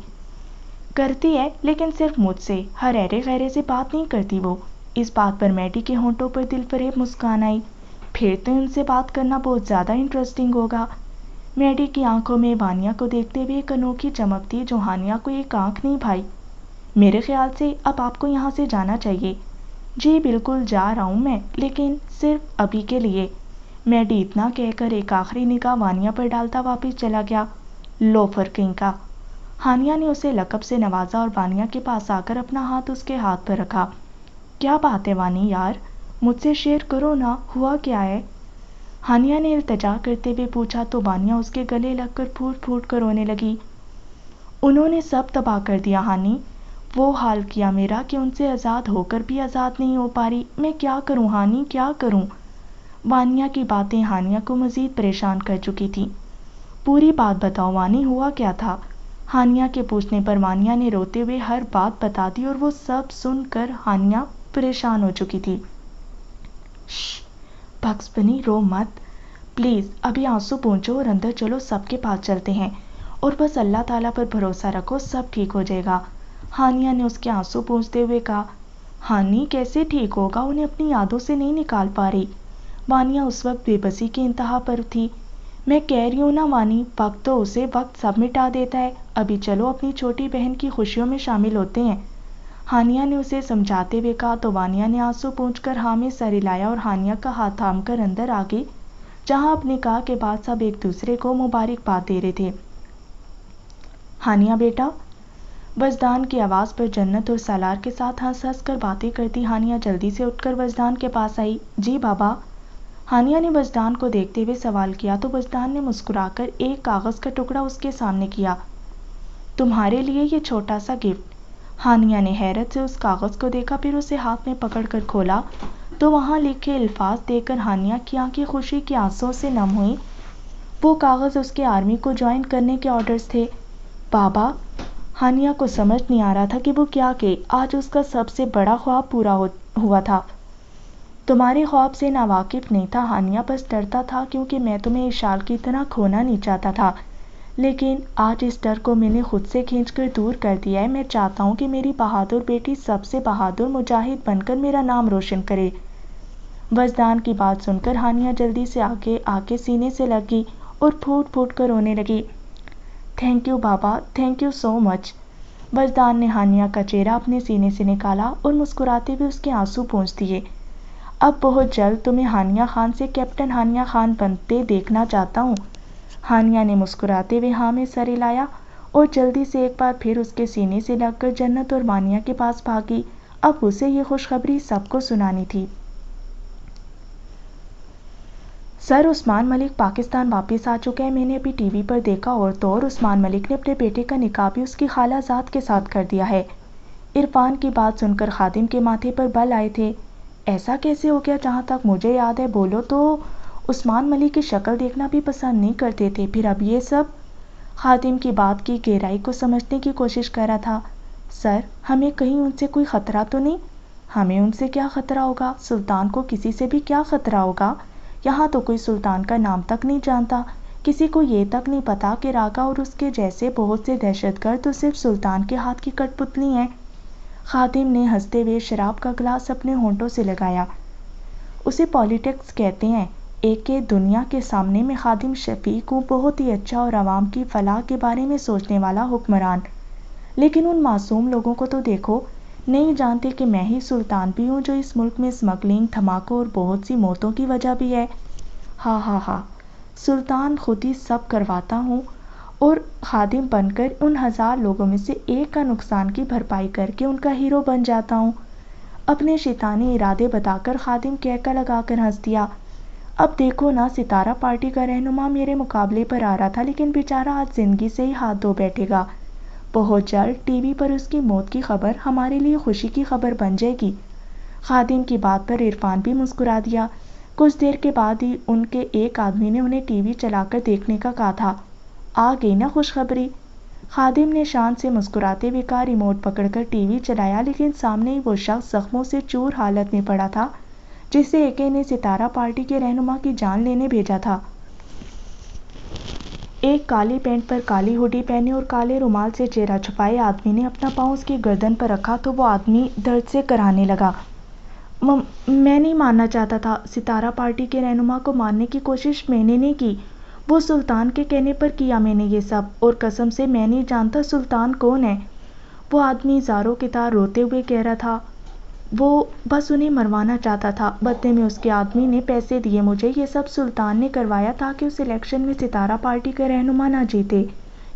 کرتی ہے، لیکن صرف مجھ سے، ہر ایرے غیرے سے بات نہیں کرتی وہ۔ اس بات پر میڈی کے ہونٹوں پر دل فریب مسکان آئی۔ پھر تو ان سے بات کرنا بہت زیادہ انٹرسٹنگ ہوگا۔ میڈی کی آنکھوں میں وانیہ کو دیکھتے ہوئے ایک انوکھی چمک تھی جو ہانیہ کو ایک آنکھ نہیں بھائی۔ میرے خیال سے اب آپ کو یہاں سے جانا چاہیے۔ جی بالکل جا رہا ہوں میں، لیکن صرف ابھی کے لیے، میڈی اتنا کہہ کر ایک آخری نگاہ وانیا پر ڈالتا واپس چلا گیا۔ لوفر کنگ کا۔ ہانیہ نے اسے لقب سے نوازا اور وانیا کے پاس آ کر اپنا ہاتھ اس کے ہاتھ پر رکھا۔ کیا بات ہے وانی یار، مجھ سے شیئر کرو نا، ہوا کیا ہے؟ ہانیہ نے التجا کرتے ہوئے پوچھا تو وانیا اس کے گلے لگ کر پھوٹ پھوٹ کر رونے لگی۔ انہوں نے سب تباہ کر دیا ہانی، وہ حال کیا میرا کہ ان سے آزاد ہو کر بھی آزاد نہیں ہو پا رہی، میں کیا کروں ہانی، کیا کروں؟ وانیا کی باتیں ہانیہ کو مزید پریشان کر چکی تھی۔ پوری بات بتاؤ وانی، ہوا کیا تھا؟ ہانیہ کے پوچھنے پر وانیا نے روتے ہوئے ہر بات بتا دی اور وہ سب سن کر ہانیہ پریشان ہو چکی تھی۔ شش بکس بنی، رو مت پلیز، ابھی آنسو پونچھو اور اندر چلو، سب کے پاس چلتے ہیں اور بس اللہ تعالیٰ پر بھروسہ رکھو، سب ٹھیک ہو جائے گا۔ ہانیہ نے اس کے آنسو پونچھتے ہوئے کہا۔ ہانی کیسے ٹھیک ہوگا، انہیں اپنی یادوں سے نہیں نکال پا رہی۔ وانیا اس وقت بے بسی کی انتہا پر تھی۔ میں کہہ رہی ہوں نا وانی، وقت تو اسے وقت سب مٹا دیتا ہے، ابھی چلو اپنی چھوٹی بہن کی خوشیوں میں شامل ہوتے ہیں۔ ہانیہ نے اسے سمجھاتے ہوئے کہا تو وانیا نے آنسو پونچھ کر ہاں میں سر ہلایا اور ہانیہ کا ہاتھ تھام کر اندر آ گئی، جہاں اب نکاح کے بعد سب ایک دوسرے کو مبارکباد دے رہے تھے۔ ہانیہ بیٹا، وجدان کی آواز پر جنت اور سالار کے ساتھ ہنس ہنس کر باتیں کرتی ہانیہ جلدی سے اٹھ کر وجدان کے پاس آئی۔ جی بابا۔ ہانیہ نے وجدان کو دیکھتے ہوئے سوال کیا تو وجدان نے مسکرا کر ایک کاغذ کا ٹکڑا اس کے سامنے کیا۔ تمہارے لیے یہ چھوٹا سا گفٹ۔ ہانیہ نے حیرت سے اس کاغذ کو دیکھا، پھر اسے ہاتھ میں پکڑ کر کھولا تو وہاں لکھے الفاظ دیکھ کر ہانیہ کی آنکھیں خوشی کے آنسوؤں سے نم ہوئیں۔ وہ کاغذ اس کے آرمی کو جوائن کرنے کے آرڈرز تھے۔ بابا، ہانیہ کو سمجھ نہیں آ رہا تھا کہ وہ کیا کہے، آج اس کا سب سے بڑا خواب پورا ہوا تھا۔ تمہارے خواب سے ناواقف نہیں تھا ہانیہ، بس ڈرتا تھا کیونکہ میں تمہیں اشال کی طرح کھونا نہیں چاہتا تھا، لیکن آج اس ڈر کو میں نے خود سے کھینچ کر دور کر دیا ہے۔ میں چاہتا ہوں کہ میری بہادر بیٹی سب سے بہادر مجاہد بن کر میرا نام روشن کرے۔ وجدان کی بات سن کر ہانیہ جلدی سے آگے آ کے سینے سے لگ گئی اور پھوٹ پھوٹ کر رونے لگی۔ تھینک یو بابا، تھینک یو سو مچ۔ وجدان نے ہانیہ کا چہرہ اپنے سینے سے نکالا اور مسکراتے ہوئے اس کے آنسو پونچھ دیے۔ اب بہت جلد تمہیں ہانیہ خان سے کیپٹن ہانیہ خان بنتے دیکھنا چاہتا ہوں۔ ہانیہ نے مسکراتے ہوئے ہاں میں سر ہلایا اور جلدی سے ایک بار پھر اس کے سینے سے لگ کر جنت اور وانیا کے پاس بھاگی۔ اب اسے یہ خوشخبری سب کو سنانی تھی۔ سر، عثمان ملک پاکستان واپس آ چکا ہے، میں نے ابھی ٹی وی پر دیکھا، اور تو اور عثمان ملک نے اپنے بیٹے کا نکاح بھی اس کی خالہ زاد کے ساتھ کر دیا ہے۔ عرفان کی بات سن کر خادم کے ماتھے پر بل آئے تھے۔ ایسا کیسے ہو گیا؟ جہاں تک مجھے یاد ہے بولو تو عثمان ملک کی شکل دیکھنا بھی پسند نہیں کرتے تھے، پھر اب یہ سب؟ خادم کی بات کی گہرائی کو سمجھنے کی کوشش کر رہا تھا۔ سر، ہمیں کہیں ان سے کوئی خطرہ تو نہیں؟ ہمیں ان سے کیا خطرہ ہوگا؟ سلطان کو کسی سے بھی کیا خطرہ ہوگا؟ یہاں تو کوئی سلطان کا نام تک نہیں جانتا، کسی کو یہ تک نہیں پتا کہ راگا اور اس کے جیسے بہت سے دہشت گرد تو صرف سلطان کے ہاتھ کی کٹ پتلی ہیں۔ خادم نے ہنستے ہوئے شراب کا گلاس اپنے ہونٹوں سے لگایا۔ اسے پالیٹکس کہتے ہیں۔ ایک کہ دنیا کے سامنے میں خادم شفیق ہوں، بہت ہی اچھا اور عوام کی فلاح کے بارے میں سوچنے والا حکمران، لیکن ان معصوم لوگوں کو تو دیکھو، نہیں جانتے کہ میں ہی سلطان بھی ہوں جو اس ملک میں اسمگلنگ، دھماکوں اور بہت سی موتوں کی وجہ بھی ہے۔ ہاں ہاں ہاں، سلطان خود ہی سب کرواتا ہوں اور خادم بن کر ان 1000 لوگوں میں سے ایک کا نقصان کی بھرپائی کر کے ان کا ہیرو بن جاتا ہوں۔ اپنے شیطانی ارادے بتا کر خادم کہکا لگا کر ہنس دیا۔ اب دیکھو نا، ستارہ پارٹی کا رہنما میرے مقابلے پر آ رہا تھا، لیکن بیچارہ آج زندگی سے ہی ہاتھ دھو بیٹھے گا۔ بہت جلد ٹی وی پر اس کی موت کی خبر ہمارے لیے خوشی کی خبر بن جائے گی۔ خادم کی بات پر عرفان بھی مسکرا دیا۔ کچھ دیر کے بعد ہی ان کے ایک آدمی نے انہیں ٹی وی چلا کر دیکھنے کا کہا تھا۔ آ گئی نا خوشخبری؟ خادم نے شان سے مسکراتے ہوئے کہا۔ ریموٹ پکڑ کر ٹی وی چلایا، لیکن سامنے ہی وہ شخص زخموں سے چور حالت میں پڑا تھا جسے اے نے ستارہ پارٹی کے رہنما کی جان لینے بھیجا تھا۔ ایک کالی پینٹ پر کالی ہوڈی پہنے اور کالے رومال سے چہرہ چھپائے آدمی نے اپنا پاؤں اس کی گردن پر رکھا تو وہ آدمی درد سے کراہنے لگا۔ میں نہیں مارنا چاہتا تھا، ستارہ پارٹی کے رہنما کو مارنے کی کوشش میں نے نہیں کی، وہ سلطان کے کہنے پر کیا میں نے یہ سب، اور قسم سے میں نہیں جانتا سلطان کون ہے، وہ آدمی زاروں کے تار روتے ہوئے کہہ رہا تھا۔ وہ بس انہیں مروانا چاہتا تھا۔ بدلے میں اس کے آدمی نے پیسے دیے مجھے، یہ سب سلطان نے کروایا تاکہ اس الیکشن میں ستارہ پارٹی کا رہنما نہ جیتے،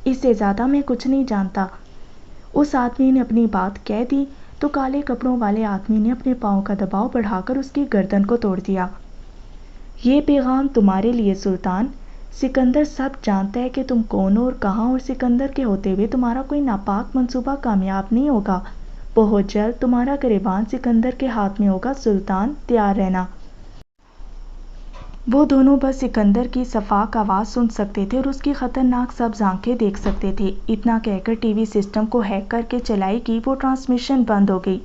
اس سے زیادہ میں کچھ نہیں جانتا۔ اس آدمی نے اپنی بات کہہ دی تو کالے کپڑوں والے آدمی نے اپنے پاؤں کا دباؤ بڑھا کر اس کی گردن کو توڑ دیا۔ یہ پیغام تمہارے لیے سلطان، سکندر سب جانتا ہے کہ تم کون ہو اور کہاں، اور سکندر کے ہوتے ہوئے تمہارا کوئی ناپاک منصوبہ کامیاب نہیں ہوگا۔ بہت جلد تمہارا گریبان سکندر کے ہاتھ میں ہوگا، سلطان تیار رہنا۔ وہ دونوں بس سکندر کی صفاک آواز سن سکتے تھے اور اس کی خطرناک سبز آنکھیں دیکھ سکتے تھے۔ اتنا کہہ کر ٹی وی سسٹم کو ہیک کر کے چلائی گئی وہ ٹرانسمیشن بند ہو گئی۔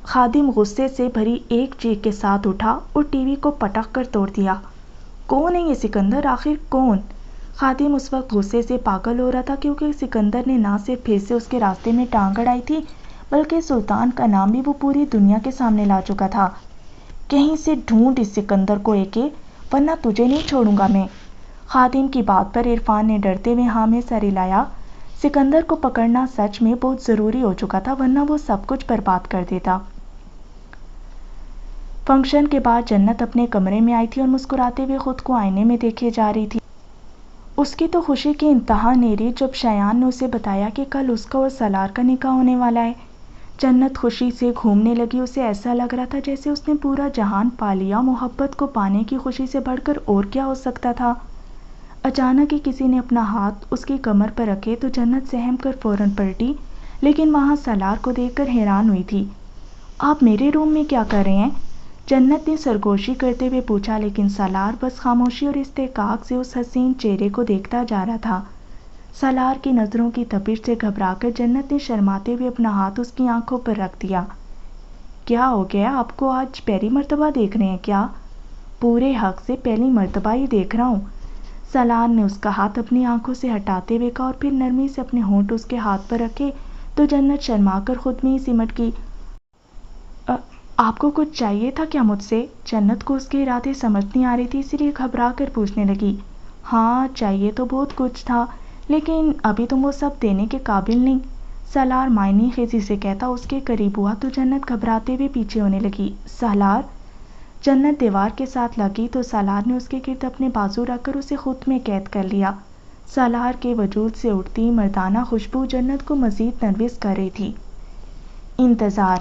خادم غصے سے بھری ایک چیخ کے ساتھ اٹھا اور ٹی وی کو پٹک کر توڑ دیا۔ کون ہے یہ سکندر، آخر کون؟ خادم اس وقت غصے سے پاگل ہو رہا تھا کیونکہ سکندر نے نہ صرف پھر سے اس کے راستے میں ٹانگ اڑائی تھی بلکہ سلطان کا نام بھی وہ پوری دنیا کے سامنے لا چکا تھا۔ کہیں سے ڈھونڈ اس سکندر کو ایکے، ورنہ تجھے نہیں چھوڑوں گا میں۔ خادم کی بات پر عرفان نے ڈرتے ہوئے ہاں میں سر ہلایا۔ سکندر کو پکڑنا سچ میں بہت ضروری ہو چکا تھا، ورنہ وہ سب کچھ برباد کر دیتا۔ فنکشن کے بعد جنت اپنے کمرے میں آئی تھی اور مسکراتے ہوئے خود کو آئینے میں دیکھے جا رہی تھی۔ اس کی تو خوشی کی انتہا نہیں رہی جب شایان نے اسے بتایا کہ کل اس کا اور سالار کا نکاح ہونے والا ہے۔ جنت خوشی سے گھومنے لگی، اسے ایسا لگ رہا تھا جیسے اس نے پورا جہان پا لیا۔ محبت کو پانے کی خوشی سے بڑھ کر اور کیا ہو سکتا تھا؟ اچانک ہی کسی نے اپنا ہاتھ اس کی کمر پر رکھے تو جنت سہم کر فوراً پلٹی، لیکن وہاں سالار کو دیکھ کر حیران ہوئی تھی۔ آپ میرے روم میں کیا کر رہے ہیں؟ جنت نے سرگوشی کرتے ہوئے پوچھا، لیکن سالار بس خاموشی اور استحقاق سے اس حسین چہرے کو دیکھتا جا رہا تھا۔ سالار کی نظروں کی تپش سے گھبرا کر جنت نے شرماتے ہوئے اپنا ہاتھ اس کی آنکھوں پر رکھ دیا۔ کیا ہو گیا؟ آپ کو آج پہلی مرتبہ دیکھ رہے ہیں کیا؟ پورے حق سے پہلی مرتبہ ہی دیکھ رہا ہوں۔ سالار نے اس کا ہاتھ اپنی آنکھوں سے ہٹاتے ہوئے کہا اور پھر نرمی سے اپنے ہونٹ اس کے ہاتھ پر رکھے تو جنت شرما کر خود میں ہی سمٹ گئی۔ آپ کو کچھ چاہیے تھا کیا مجھ سے؟ جنت کو اس کے ارادے سمجھ نہیں آ رہی تھی، اسی لیے گھبرا کر پوچھنے لگی۔ ہاں چاہیے تو بہت کچھ تھا، لیکن ابھی تم وہ سب دینے کے قابل نہیں، سالار معنی خیزی سے کہتا اس کے قریب ہوا تو جنت گھبراتے ہوئے پیچھے ہونے لگی۔ سالار! جنت دیوار کے ساتھ لگی تو سالار نے اس کے گرد اپنے بازو رکھ کر اسے خود میں قید کر لیا۔ سالار کے وجود سے اٹھتی مردانہ خوشبو جنت کو مزید نروس کر رہی تھی۔ انتظار!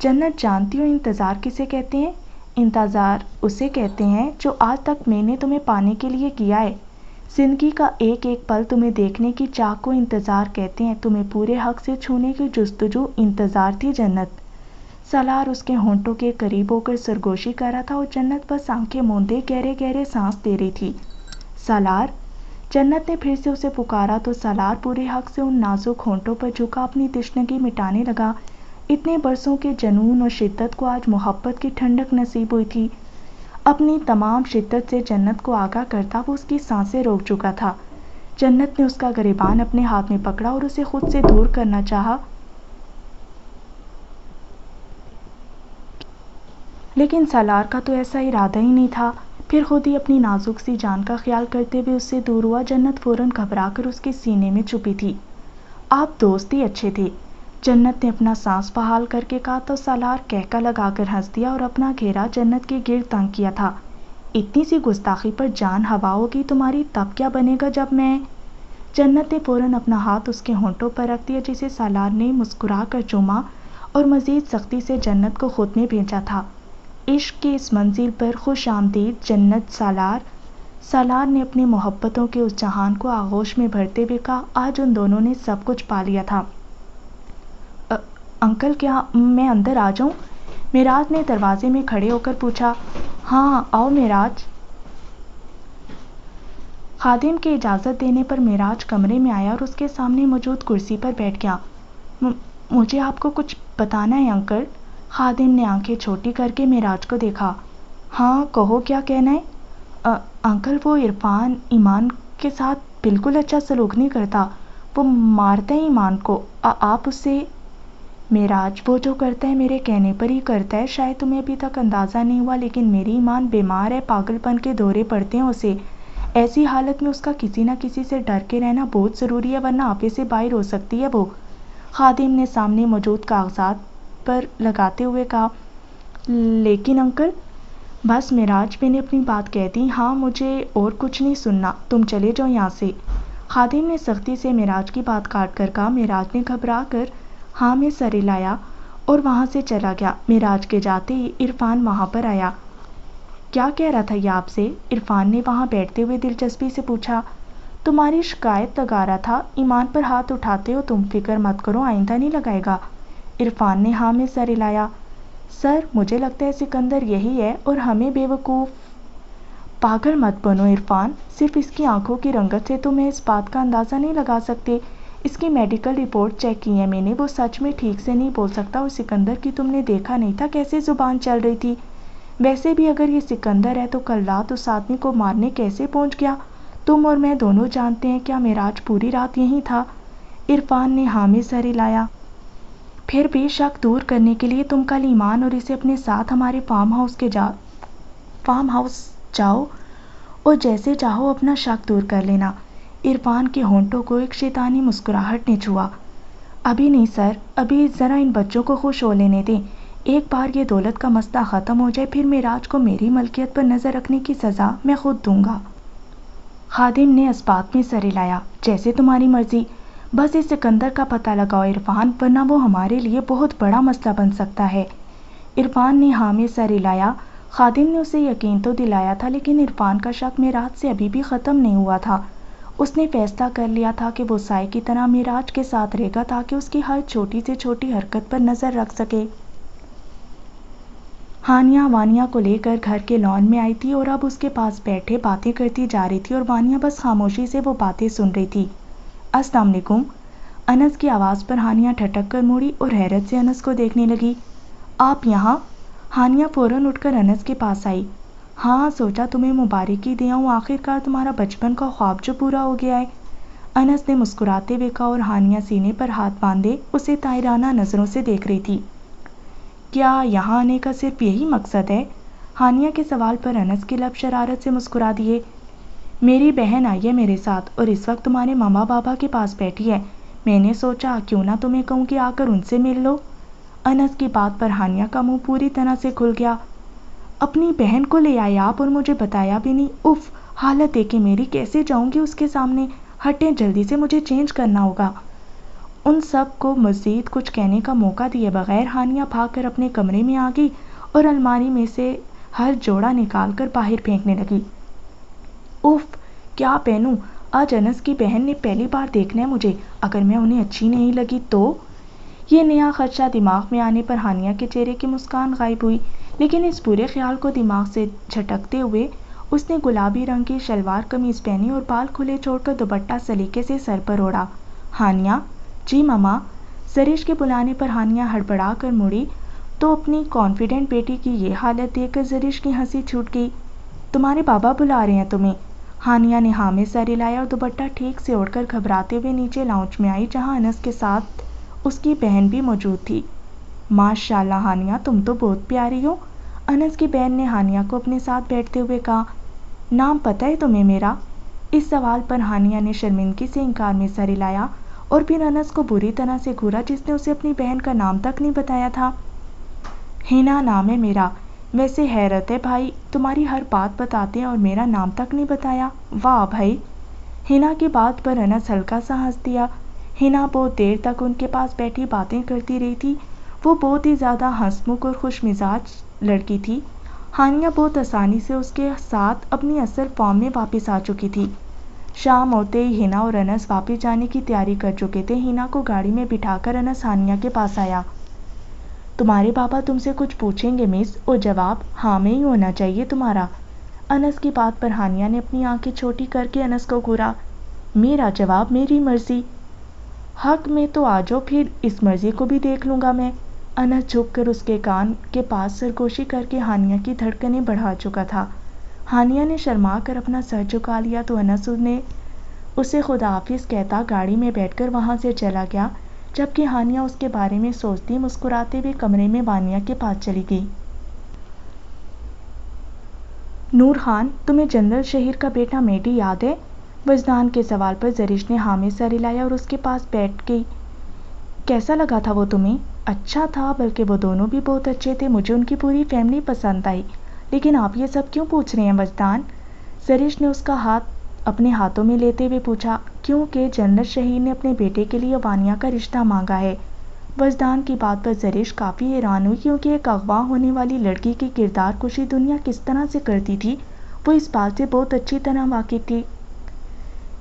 جنت جانتی ہو انتظار کسے کہتے ہیں؟ انتظار اسے کہتے ہیں جو آج تک میں نے تمہیں پانے کے لیے کیا ہے۔ زندگی کا ایک ایک پل تمہیں دیکھنے کی چاہ کو انتظار کہتے ہیں، تمہیں پورے حق سے چھونے کی جستجو انتظار تھی جنت۔ سالار اس کے ہونٹوں کے قریب ہو کر سرگوشی کر رہا تھا اور جنت بس آنکھیں موندے گہرے گہرے سانس دے رہی تھی۔ سالار! جنت نے پھر سے اسے پکارا تو سالار پورے حق سے ان نازک ہونٹوں پر جھکا، اپنی تشنگی مٹانے لگا۔ اتنے برسوں کے جنون اور شدت کو آج محبت کی ٹھنڈک نصیب ہوئی تھی۔ اپنی تمام شدت سے جنت کو آگاہ کرتا وہ اس کی سانسیں روک چکا تھا۔ جنت نے اس کا گریبان اپنے ہاتھ میں پکڑا اور اسے خود سے دور کرنا چاہا، لیکن سالار کا تو ایسا ارادہ ہی نہیں تھا۔ پھر خود ہی اپنی نازک سی جان کا خیال کرتے ہوئے اس سے دور ہوا۔ جنت فوراً گھبرا کر اس کے سینے میں چھپی تھی۔ آپ دوست ہی اچھے تھے، جنت نے اپنا سانس بحال کر کے کہا تو سالار کہکا لگا کر ہنس دیا اور اپنا گھیرا جنت کے گرد تنگ کیا تھا۔ اتنی سی گستاخی پر جان ہوا ہوگی تمہاری، تب کیا بنے گا جب میں… جنت نے فوراً اپنا ہاتھ اس کے ہونٹوں پر رکھ دیا جسے سالار نے مسکرا کر چوما اور مزید سختی سے جنت کو خود میں بھیجا تھا۔ عشق کی اس منزل پر خوش آمدید جنت سالار۔ سالار نے اپنی محبتوں کے اس جہان کو آغوش میں بھرتے ہوئے کہا، آج ان دونوں نے سب کچھ پا لیا تھا۔ انکل کیا میں اندر آ جاؤں؟ معراج نے دروازے میں کھڑے ہو کر پوچھا۔ ہاں آؤ معراج۔ خادم کے اجازت دینے پر معراج کمرے میں آیا اور اس کے سامنے موجود کرسی پر بیٹھ گیا۔ مجھے آپ کو کچھ بتانا ہے انکل۔ خادم نے آنکھیں چھوٹی کر کے معراج کو دیکھا۔ ہاں کہو کیا کہنا ہے؟ انکل وہ عرفان ایمان کے ساتھ بالکل اچھا سلوک نہیں کرتا، وہ مارتا ہے ایمان کو، آپ اس سے… معراج وہ جو کرتا ہے میرے کہنے پر ہی کرتا ہے، شاید تمہیں ابھی تک اندازہ نہیں ہوا لیکن میری ایمان بیمار ہے، پاگل پن کے دورے پڑتے ہیں اسے۔ ایسی حالت میں اس کا کسی نہ کسی سے ڈر کے رہنا بہت ضروری ہے ورنہ آپے سے باہر ہو سکتی ہے وہ۔ خادم نے سامنے موجود کاغذات پر لگاتے ہوئے کہا۔ لیکن انکل۔ بس معراج، میں نے اپنی بات کہہ دی، ہاں مجھے اور کچھ نہیں سننا، تم چلے جاؤ یہاں سے۔ خادم نے سختی سے معراج کی بات کاٹ کر کہا۔ معراج نے گھبرا کر ہاں میں سر ہلایا اور وہاں سے چلا گیا۔ معراج کے جاتے ہی عرفان وہاں پر آیا۔ کیا کہہ رہا تھا یہ آپ سے؟ عرفان نے وہاں بیٹھتے ہوئے دلچسپی سے پوچھا۔ تمہاری شکایت لگا رہا تھا، ایمان پر ہاتھ اٹھاتے ہو تم، فکر مت کرو، آئندہ نہیں لگائے گا۔ عرفان نے ہاں میں سر ہلایا۔ سر، مجھے لگتا ہے سکندر یہی ہے اور ہمیں بیوقوف۔ پاگل مت بنو عرفان، صرف اس کی آنکھوں کی رنگت سے تمہیں اس بات کا اندازہ نہیں لگا سکتے۔ اس کی میڈیکل رپورٹ چیک کی ہے میں نے، وہ سچ میں ٹھیک سے نہیں بول سکتا، اور سکندر کی تم نے دیکھا نہیں تھا کیسے زبان چل رہی تھی۔ ویسے بھی اگر یہ سکندر ہے تو کل رات اس آدمی کو مارنے کیسے پہنچ گیا؟ تم اور میں دونوں جانتے ہیں کیا معراج پوری رات یہیں تھا؟ عرفان نے ہاں میں سر ہلایا۔ پھر بھی شک دور کرنے کے لیے تم کل ایمان اور اسے اپنے ساتھ ہمارے فارم ہاؤس جاؤ اور جیسے چاہو اپنا شک دور کر لینا۔ عرفان کے ہونٹوں کو ایک شیطانی مسکراہٹ نے چھوا۔ ابھی نہیں سر، ابھی ذرا ان بچوں کو خوش ہو لینے دیں، ایک بار یہ دولت کا مسئلہ ختم ہو جائے پھر معراج کو میری ملکیت پر نظر رکھنے کی سزا میں خود دوں گا۔ خادم نے اسبات میں سر ہلایا۔ جیسے تمہاری مرضی، بس اس سکندر کا پتہ لگاؤ عرفان، ورنہ وہ ہمارے لیے بہت بڑا مسئلہ بن سکتا ہے۔ عرفان نے ہاں میں سر ہلایا۔ خادم نے اسے یقین تو دلایا تھا، لیکن عرفان کا شک معراج سے ابھی بھی ختم نہیں ہوا تھا۔ اس نے فیصلہ کر لیا تھا کہ وہ سائے کی طرح معراج کے ساتھ رہے گا تاکہ اس کی ہر چھوٹی سے چھوٹی حرکت پر نظر رکھ سکے۔ ہانیہ وانیہ کو لے کر گھر کے لان میں آئی تھی اور اب اس کے پاس بیٹھے باتیں کرتی جا رہی تھی اور وانیہ بس خاموشی سے وہ باتیں سن رہی تھی۔ السلام علیکم۔ انس کی آواز پر ہانیہ ٹھٹک کر مڑی اور حیرت سے انس کو دیکھنے لگی۔ آپ یہاں؟ ہانیہ فوراً اٹھ کر انس کے پاس آئی۔ ہاں، سوچا تمہیں مبارکی دے آؤں، آخر کار تمہارا بچپن کا خواب جو پورا ہو گیا ہے۔ انس نے مسکراتے ہوئے کہا اور ہانیہ سینے پر ہاتھ باندھے اسے طائرانہ نظروں سے دیکھ رہی تھی۔ کیا یہاں آنے کا صرف یہی مقصد ہے؟ ہانیہ کے سوال پر انس کے لب شرارت سے مسکرا دیے۔ میری بہن آئی ہے میرے ساتھ اور اس وقت تمہارے ماما بابا کے پاس بیٹھی ہے، میں نے سوچا کیوں نہ تمہیں کہوں کہ آ کر ان سے مل لو۔ انس کی بات پر ہانیہ کا منہ پوری طرح سے کھل گیا۔ اپنی بہن کو لے آئے آپ اور مجھے بتایا بھی نہیں؟ اف، حالت دیکھیں میری، کیسے جاؤں گی اس کے سامنے؟ ہٹیں جلدی سے، مجھے چینج کرنا ہوگا۔ ان سب کو مزید کچھ کہنے کا موقع دیے بغیر ہانیہ بھاگ کر اپنے کمرے میں آ گئی اور الماری میں سے ہر جوڑا نکال کر باہر پھینکنے لگی۔ اف، کیا پہنوں؟ آج انس کی بہن نے پہلی بار دیکھنا ہے مجھے، اگر میں انہیں اچھی نہیں لگی تو؟ یہ نیا خدشہ دماغ میں آنے پر ہانیہ کے چہرے کی مسکان غائب ہوئی، لیکن اس برے خیال کو دماغ سے جھٹکتے ہوئے اس نے گلابی رنگ کی شلوار قمیض پہنی اور بال کھلے چھوڑ کر دوپٹہ سلیقے سے سر پر اوڑھا۔ ہانیہ؟ جی مما۔ زرش کے بلانے پر ہانیہ ہڑبڑا کر مڑی تو اپنی کانفیڈنٹ بیٹی کی یہ حالت دیکھ کر زرش کی ہنسی چھوٹ گئی۔ تمہارے بابا بلا رہے ہیں تمہیں؟ ہانیہ نے ہاں میں سر ہلایا اور دوپٹہ ٹھیک سے اوڑھ کر گھبراتے ہوئے نیچے لاؤنج میں آئی جہاں انس کے ساتھ اس کی بہن بھی موجود تھی۔ ماشاء اللہ ہانیہ، تم تو بہت پیاری ہو، انس کی بہن نے ہانیہ کو اپنے ساتھ بیٹھتے ہوئے کہا۔ نام پتہ ہے تمہیں میرا؟ اس سوال پر ہانیہ نے شرمندگی سے انکار میں سر ہلایا اور پھر انس کو بری طرح سے گھورا جس نے اسے اپنی بہن کا نام تک نہیں بتایا تھا۔ ہینا نام ہے میرا۔ ویسے حیرت ہے بھائی، تمہاری ہر بات بتاتے ہیں اور میرا نام تک نہیں بتایا، واہ بھائی۔ ہینا کی بات پر انس ہلکا سا ہنس دیا۔ ہینا بہت دیر تک ان کے پاس بیٹھی باتیں کرتی رہی تھی، وہ بہت ہی زیادہ ہنس مکھ اور خوش مزاج لڑکی تھی۔ ہانیہ بہت آسانی سے اس کے ساتھ اپنی اصل فارم میں واپس آ چکی تھی۔ شام ہوتے ہی ہینا اور انس واپس جانے کی تیاری کر چکے تھے۔ ہینا کو گاڑی میں بٹھا کر انس ہانیہ کے پاس آیا۔ تمہارے بابا تم سے کچھ پوچھیں گے مس، اور جواب ہاں میں ہی ہونا چاہیے تمہارا۔ انس کی بات پر ہانیہ نے اپنی آنکھیں چھوٹی کر کے انس کو گھورا۔ میرا جواب میری مرضی۔ حق میں تو آ جاؤ، پھر اس مرضی کو بھی دیکھ لوں گا میں۔ انس جھک کر اس کے کان کے پاس سرگوشی کر کے ہانیہ کی دھڑکنیں بڑھا چکا تھا۔ ہانیہ نے شرما کر اپنا سر جھکا لیا تو انس نے اسے خدا حافظ کہتا گاڑی میں بیٹھ کر وہاں سے چلا گیا، جبکہ ہانیہ اس کے بارے میں سوچتی مسکراتے ہوئے کمرے میں وانیہ کے پاس چلی گئی۔ نور خان، تمہیں جنرل شہیر کا بیٹا میڈی یاد ہے؟ وجدان کے سوال پر زرش نے ہاں میں سر ہلایا اور اس کے پاس بیٹھ گئی۔ کیسا لگا تھا وہ تمہیں؟ اچھا تھا، بلکہ وہ دونوں بھی بہت اچھے تھے، مجھے ان کی پوری فیملی پسند آئی۔ لیکن آپ یہ سب کیوں پوچھ رہے ہیں وجدان؟ زرش نے اس کا ہاتھ اپنے ہاتھوں میں لیتے ہوئے پوچھا۔ کیونکہ جنت شہیر نے اپنے بیٹے کے لیے وانیہ کا رشتہ مانگا ہے۔ وجدان کی بات پر زرش کافی حیران ہوئی، کیونکہ ایک اغوا ہونے والی لڑکی کی کردار کشی دنیا کس طرح سے کرتی تھی وہ اس بات سے بہت اچھی طرح واقف تھی۔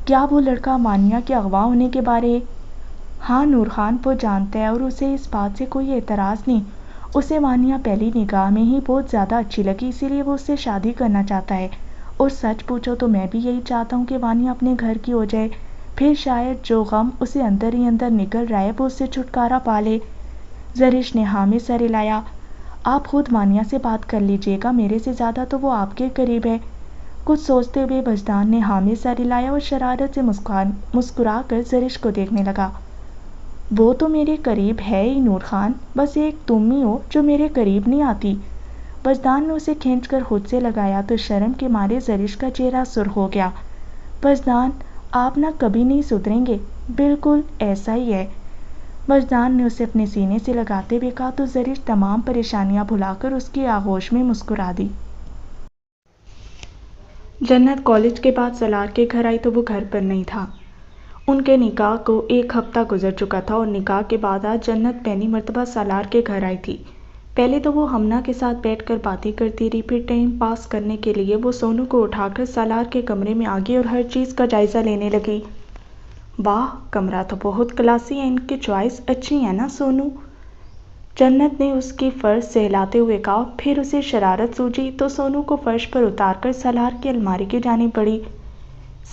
کیا وہ لڑکا وانیہ کے اغوا ہونے کے بارے؟ ہاں نور خان، وہ جانتا ہے اور اسے اس بات سے کوئی اعتراض نہیں۔ اسے وانیہ پہلی نگاہ میں ہی بہت زیادہ اچھی لگی، اسی لیے وہ اس سے شادی کرنا چاہتا ہے۔ اور سچ پوچھو تو میں بھی یہی چاہتا ہوں کہ وانیہ اپنے گھر کی ہو جائے، پھر شاید جو غم اسے اندر ہی اندر نکل رہا ہے وہ اس سے چھٹکارا پا لے۔ زرش نے ہاں میں سر ہلایا۔ آپ خود وانیہ سے بات کر لیجئے گا، میرے سے زیادہ تو وہ آپ کے قریب ہے۔ کچھ سوچتے ہوئے وجدان نے ہاں میں سر ہلایا اور شرارت سے مسکرا کر زرش کو دیکھنے لگا۔ وہ تو میرے قریب ہے ہی نور خان، بس ایک تم ہی ہو جو میرے قریب نہیں آتی۔ وجدان نے اسے کھینچ کر خود سے لگایا تو شرم کے مارے زرش کا چہرہ سرخ ہو گیا۔ وجدان، آپ نہ کبھی نہیں سدھریں گے۔ بالکل ایسا ہی ہے، وجدان نے اسے اپنے سینے سے لگاتے ہوئے کہا تو زرش تمام پریشانیاں بھلا کر اس کی آغوش میں مسکرا دی۔ جنت کالج کے بعد سالار کے گھر آئی تو وہ گھر پر نہیں تھا۔ ان کے نکاح کو 1 ہفتہ گزر چکا تھا اور نکاح کے بعد آج جنت پہلی مرتبہ سالار کے گھر آئی تھی۔ پہلے تو وہ ہمنا کے ساتھ بیٹھ کر باتیں کرتی رہی، پھر ٹائم پاس کرنے کے لیے وہ سونو کو اٹھا کر سالار کے کمرے میں آگئی اور ہر چیز کا جائزہ لینے لگی۔ واہ، کمرہ تو بہت کلاسی ہے، ان کی چوائس اچھی ہے نا سونو؟ جنت نے اس کی فرش سہلاتے ہوئے کہا، پھر اسے شرارت سوجی تو سونو کو فرش پر اتار کر سالار کی الماری کی جانب بڑھی۔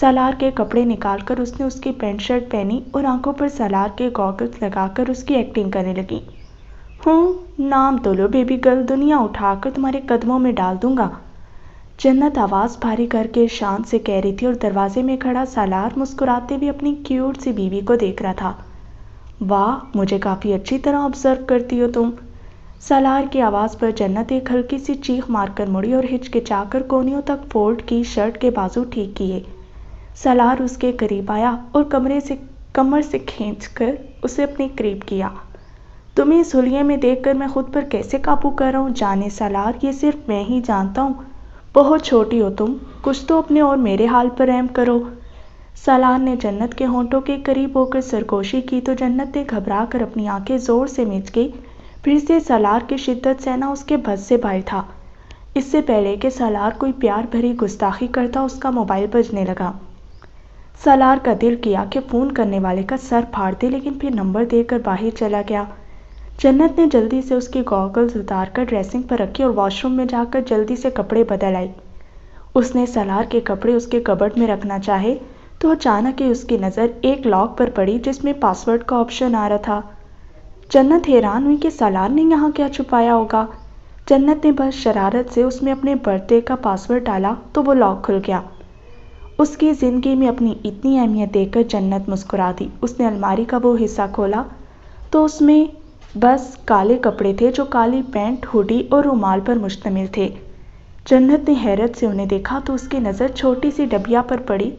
سالار کے کپڑے نکال کر اس نے اس کی پینٹ شرٹ پہنی اور آنکھوں پر سالار کے گاگلز لگا کر اس کی ایکٹنگ کرنے لگی۔ نام تو لو بیبی گرل، دنیا اٹھا کر تمہارے قدموں میں ڈال دوں گا۔ جنت آواز بھاری کر کے شان سے کہہ رہی تھی اور دروازے میں کھڑا سالار مسکراتے ہوئے اپنی کیوٹ سی بیوی کو دیکھ رہا تھا۔ واہ، مجھے کافی اچھی طرح آبزرو کرتی ہو تم۔ سالار کی آواز پر جنت ایک ہلکی سی چیخ مار کر مڑی اور ہچکچا کر کونیوں تک فولڈ کی شرٹ کے بازو ٹھیک کیے۔ سالار اس کے قریب آیا اور کمر سے کھینچ کر اسے اپنے قریب کیا۔ تمہیں اس حلیے میں دیکھ کر میں خود پر کیسے قابو کر رہا ہوں جانے سالار، یہ صرف میں ہی جانتا ہوں۔ بہت چھوٹی ہو تم، کچھ تو اپنے اور میرے حال پر رحم کرو۔ سالار نے جنت کے ہونٹوں کے قریب ہو کر سرگوشی کی تو جنت نے گھبرا کر اپنی آنکھیں زور سے میچ گئی، پھر سے سالار کی شدت سہنا اس کے بس سے باہر تھا۔ اس سے پہلے کہ سالار کوئی پیار بھری گستاخی کرتا اس کا موبائل بجنے لگا۔ سالار کا دل کیا کہ فون کرنے والے کا سر پھاڑ دے، لیکن پھر نمبر دے کر باہر چلا گیا۔ جنت نے جلدی سے اس کی گاگلز اتار کر ڈریسنگ پر رکھی اور واش روم میں جا کر جلدی سے کپڑے بدل آئی۔ اس نے سالار کے کپڑے اس کے کبرڈ میں رکھنا چاہے تو اچانک ہی اس کی نظر ایک لاک پر پڑی جس میں پاس ورڈ کا آپشن آ رہا تھا۔ جنت حیران ہوئی کہ سالار نے یہاں کیا چھپایا ہوگا۔ جنت نے بس شرارت سے اس میں اپنے برتھ ڈے کا پاس ورڈ ڈالا تو وہ لاک کھل گیا۔ اس کی زندگی میں اپنی اتنی اہمیت دیکھ کر جنت مسکرا دی۔ اس نے الماری کا وہ حصہ کھولا تو اس میں بس کالے کپڑے تھے جو کالی پینٹ، ہوڈی اور رومال پر مشتمل تھے۔ جنت نے حیرت سے انہیں دیکھا تو اس کی نظر چھوٹی سی ڈبیا پر پڑی۔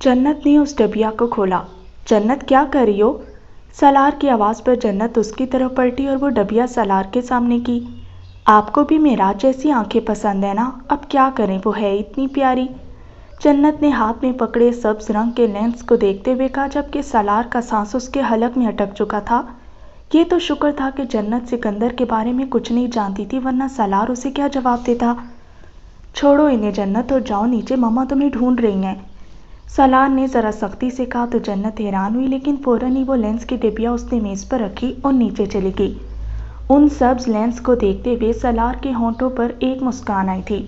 جنت نے اس ڈبیا کو کھولا۔ جنت کیا کر رہی ہو؟ سالار کی آواز پر جنت اس کی طرف پلٹی اور وہ ڈبیا سالار کے سامنے کی۔ آپ کو بھی معراج جیسی آنکھیں پسند ہے نا؟ اب کیا کریں، وہ ہے اتنی پیاری۔ جنت نے ہاتھ میں پکڑے سبز رنگ کے لینس کو دیکھتے ہوئے کہا، جبکہ سالار کا سانس اس کے حلق میں اٹک چکا تھا۔ یہ تو شکر تھا کہ جنت سکندر کے بارے میں کچھ نہیں جانتی تھی، ورنہ سالار اسے کیا جواب دیتا۔ چھوڑو انہیں جنت اور جاؤ نیچے، ماما تمہیں ڈھونڈ رہی ہیں، سالار نے ذرا سختی سے کہا تو جنت حیران ہوئی، لیکن فوراً ہی وہ لینس کی ڈبیا اس نے میز پر رکھی اور نیچے چلی گئی۔ ان سبز لینس کو دیکھتے ہوئے سالار کے ہونٹوں پر ایک مسکان آئی تھی۔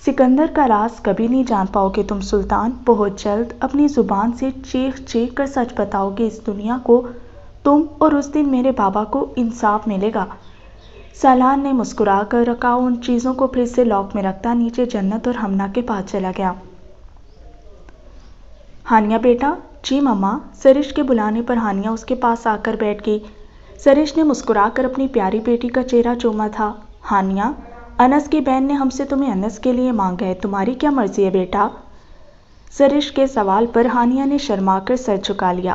سکندر کا راز کبھی نہیں جان پاؤ گے تم سلطان، بہت جلد اپنی زبان سے چیخ چیخ کر سچ بتاؤ گے اس دنیا کو تم، اور اس دن میرے بابا کو انصاف ملے گا۔ سالار نے مسکرا کر رکھا ان چیزوں کو پھر سے لاک میں رکھتا نیچے جنت اور ہمنا کے پاس چلا گیا۔ ہانیہ بیٹا۔ جی مما۔ سرش کے بلانے پر ہانیہ اس کے پاس آ کر بیٹھ گئی۔ سرش نے مسکرا کر اپنی پیاری بیٹی کا چہرہ چوما تھا۔ ہانیہ، انس کی بہن نے ہم سے تمہیں انس کے لیے مانگا ہے، تمہاری کیا مرضی ہے بیٹا؟ سرش کے سوال پر ہانیہ نے شرما کر سر جھکا لیا۔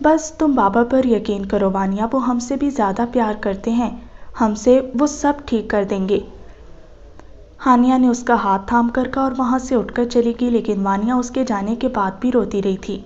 بس تم بابا پر یقین کرو وانیا، وہ ہم سے بھی زیادہ پیار کرتے ہیں ہم سے، وہ سب ٹھیک کر دیں گے۔ ہانیہ نے اس کا ہاتھ تھام کر کہا اور وہاں سے اٹھ کر چلی گئی، لیکن وانیا اس کے جانے کے بعد بھی روتی رہی تھی۔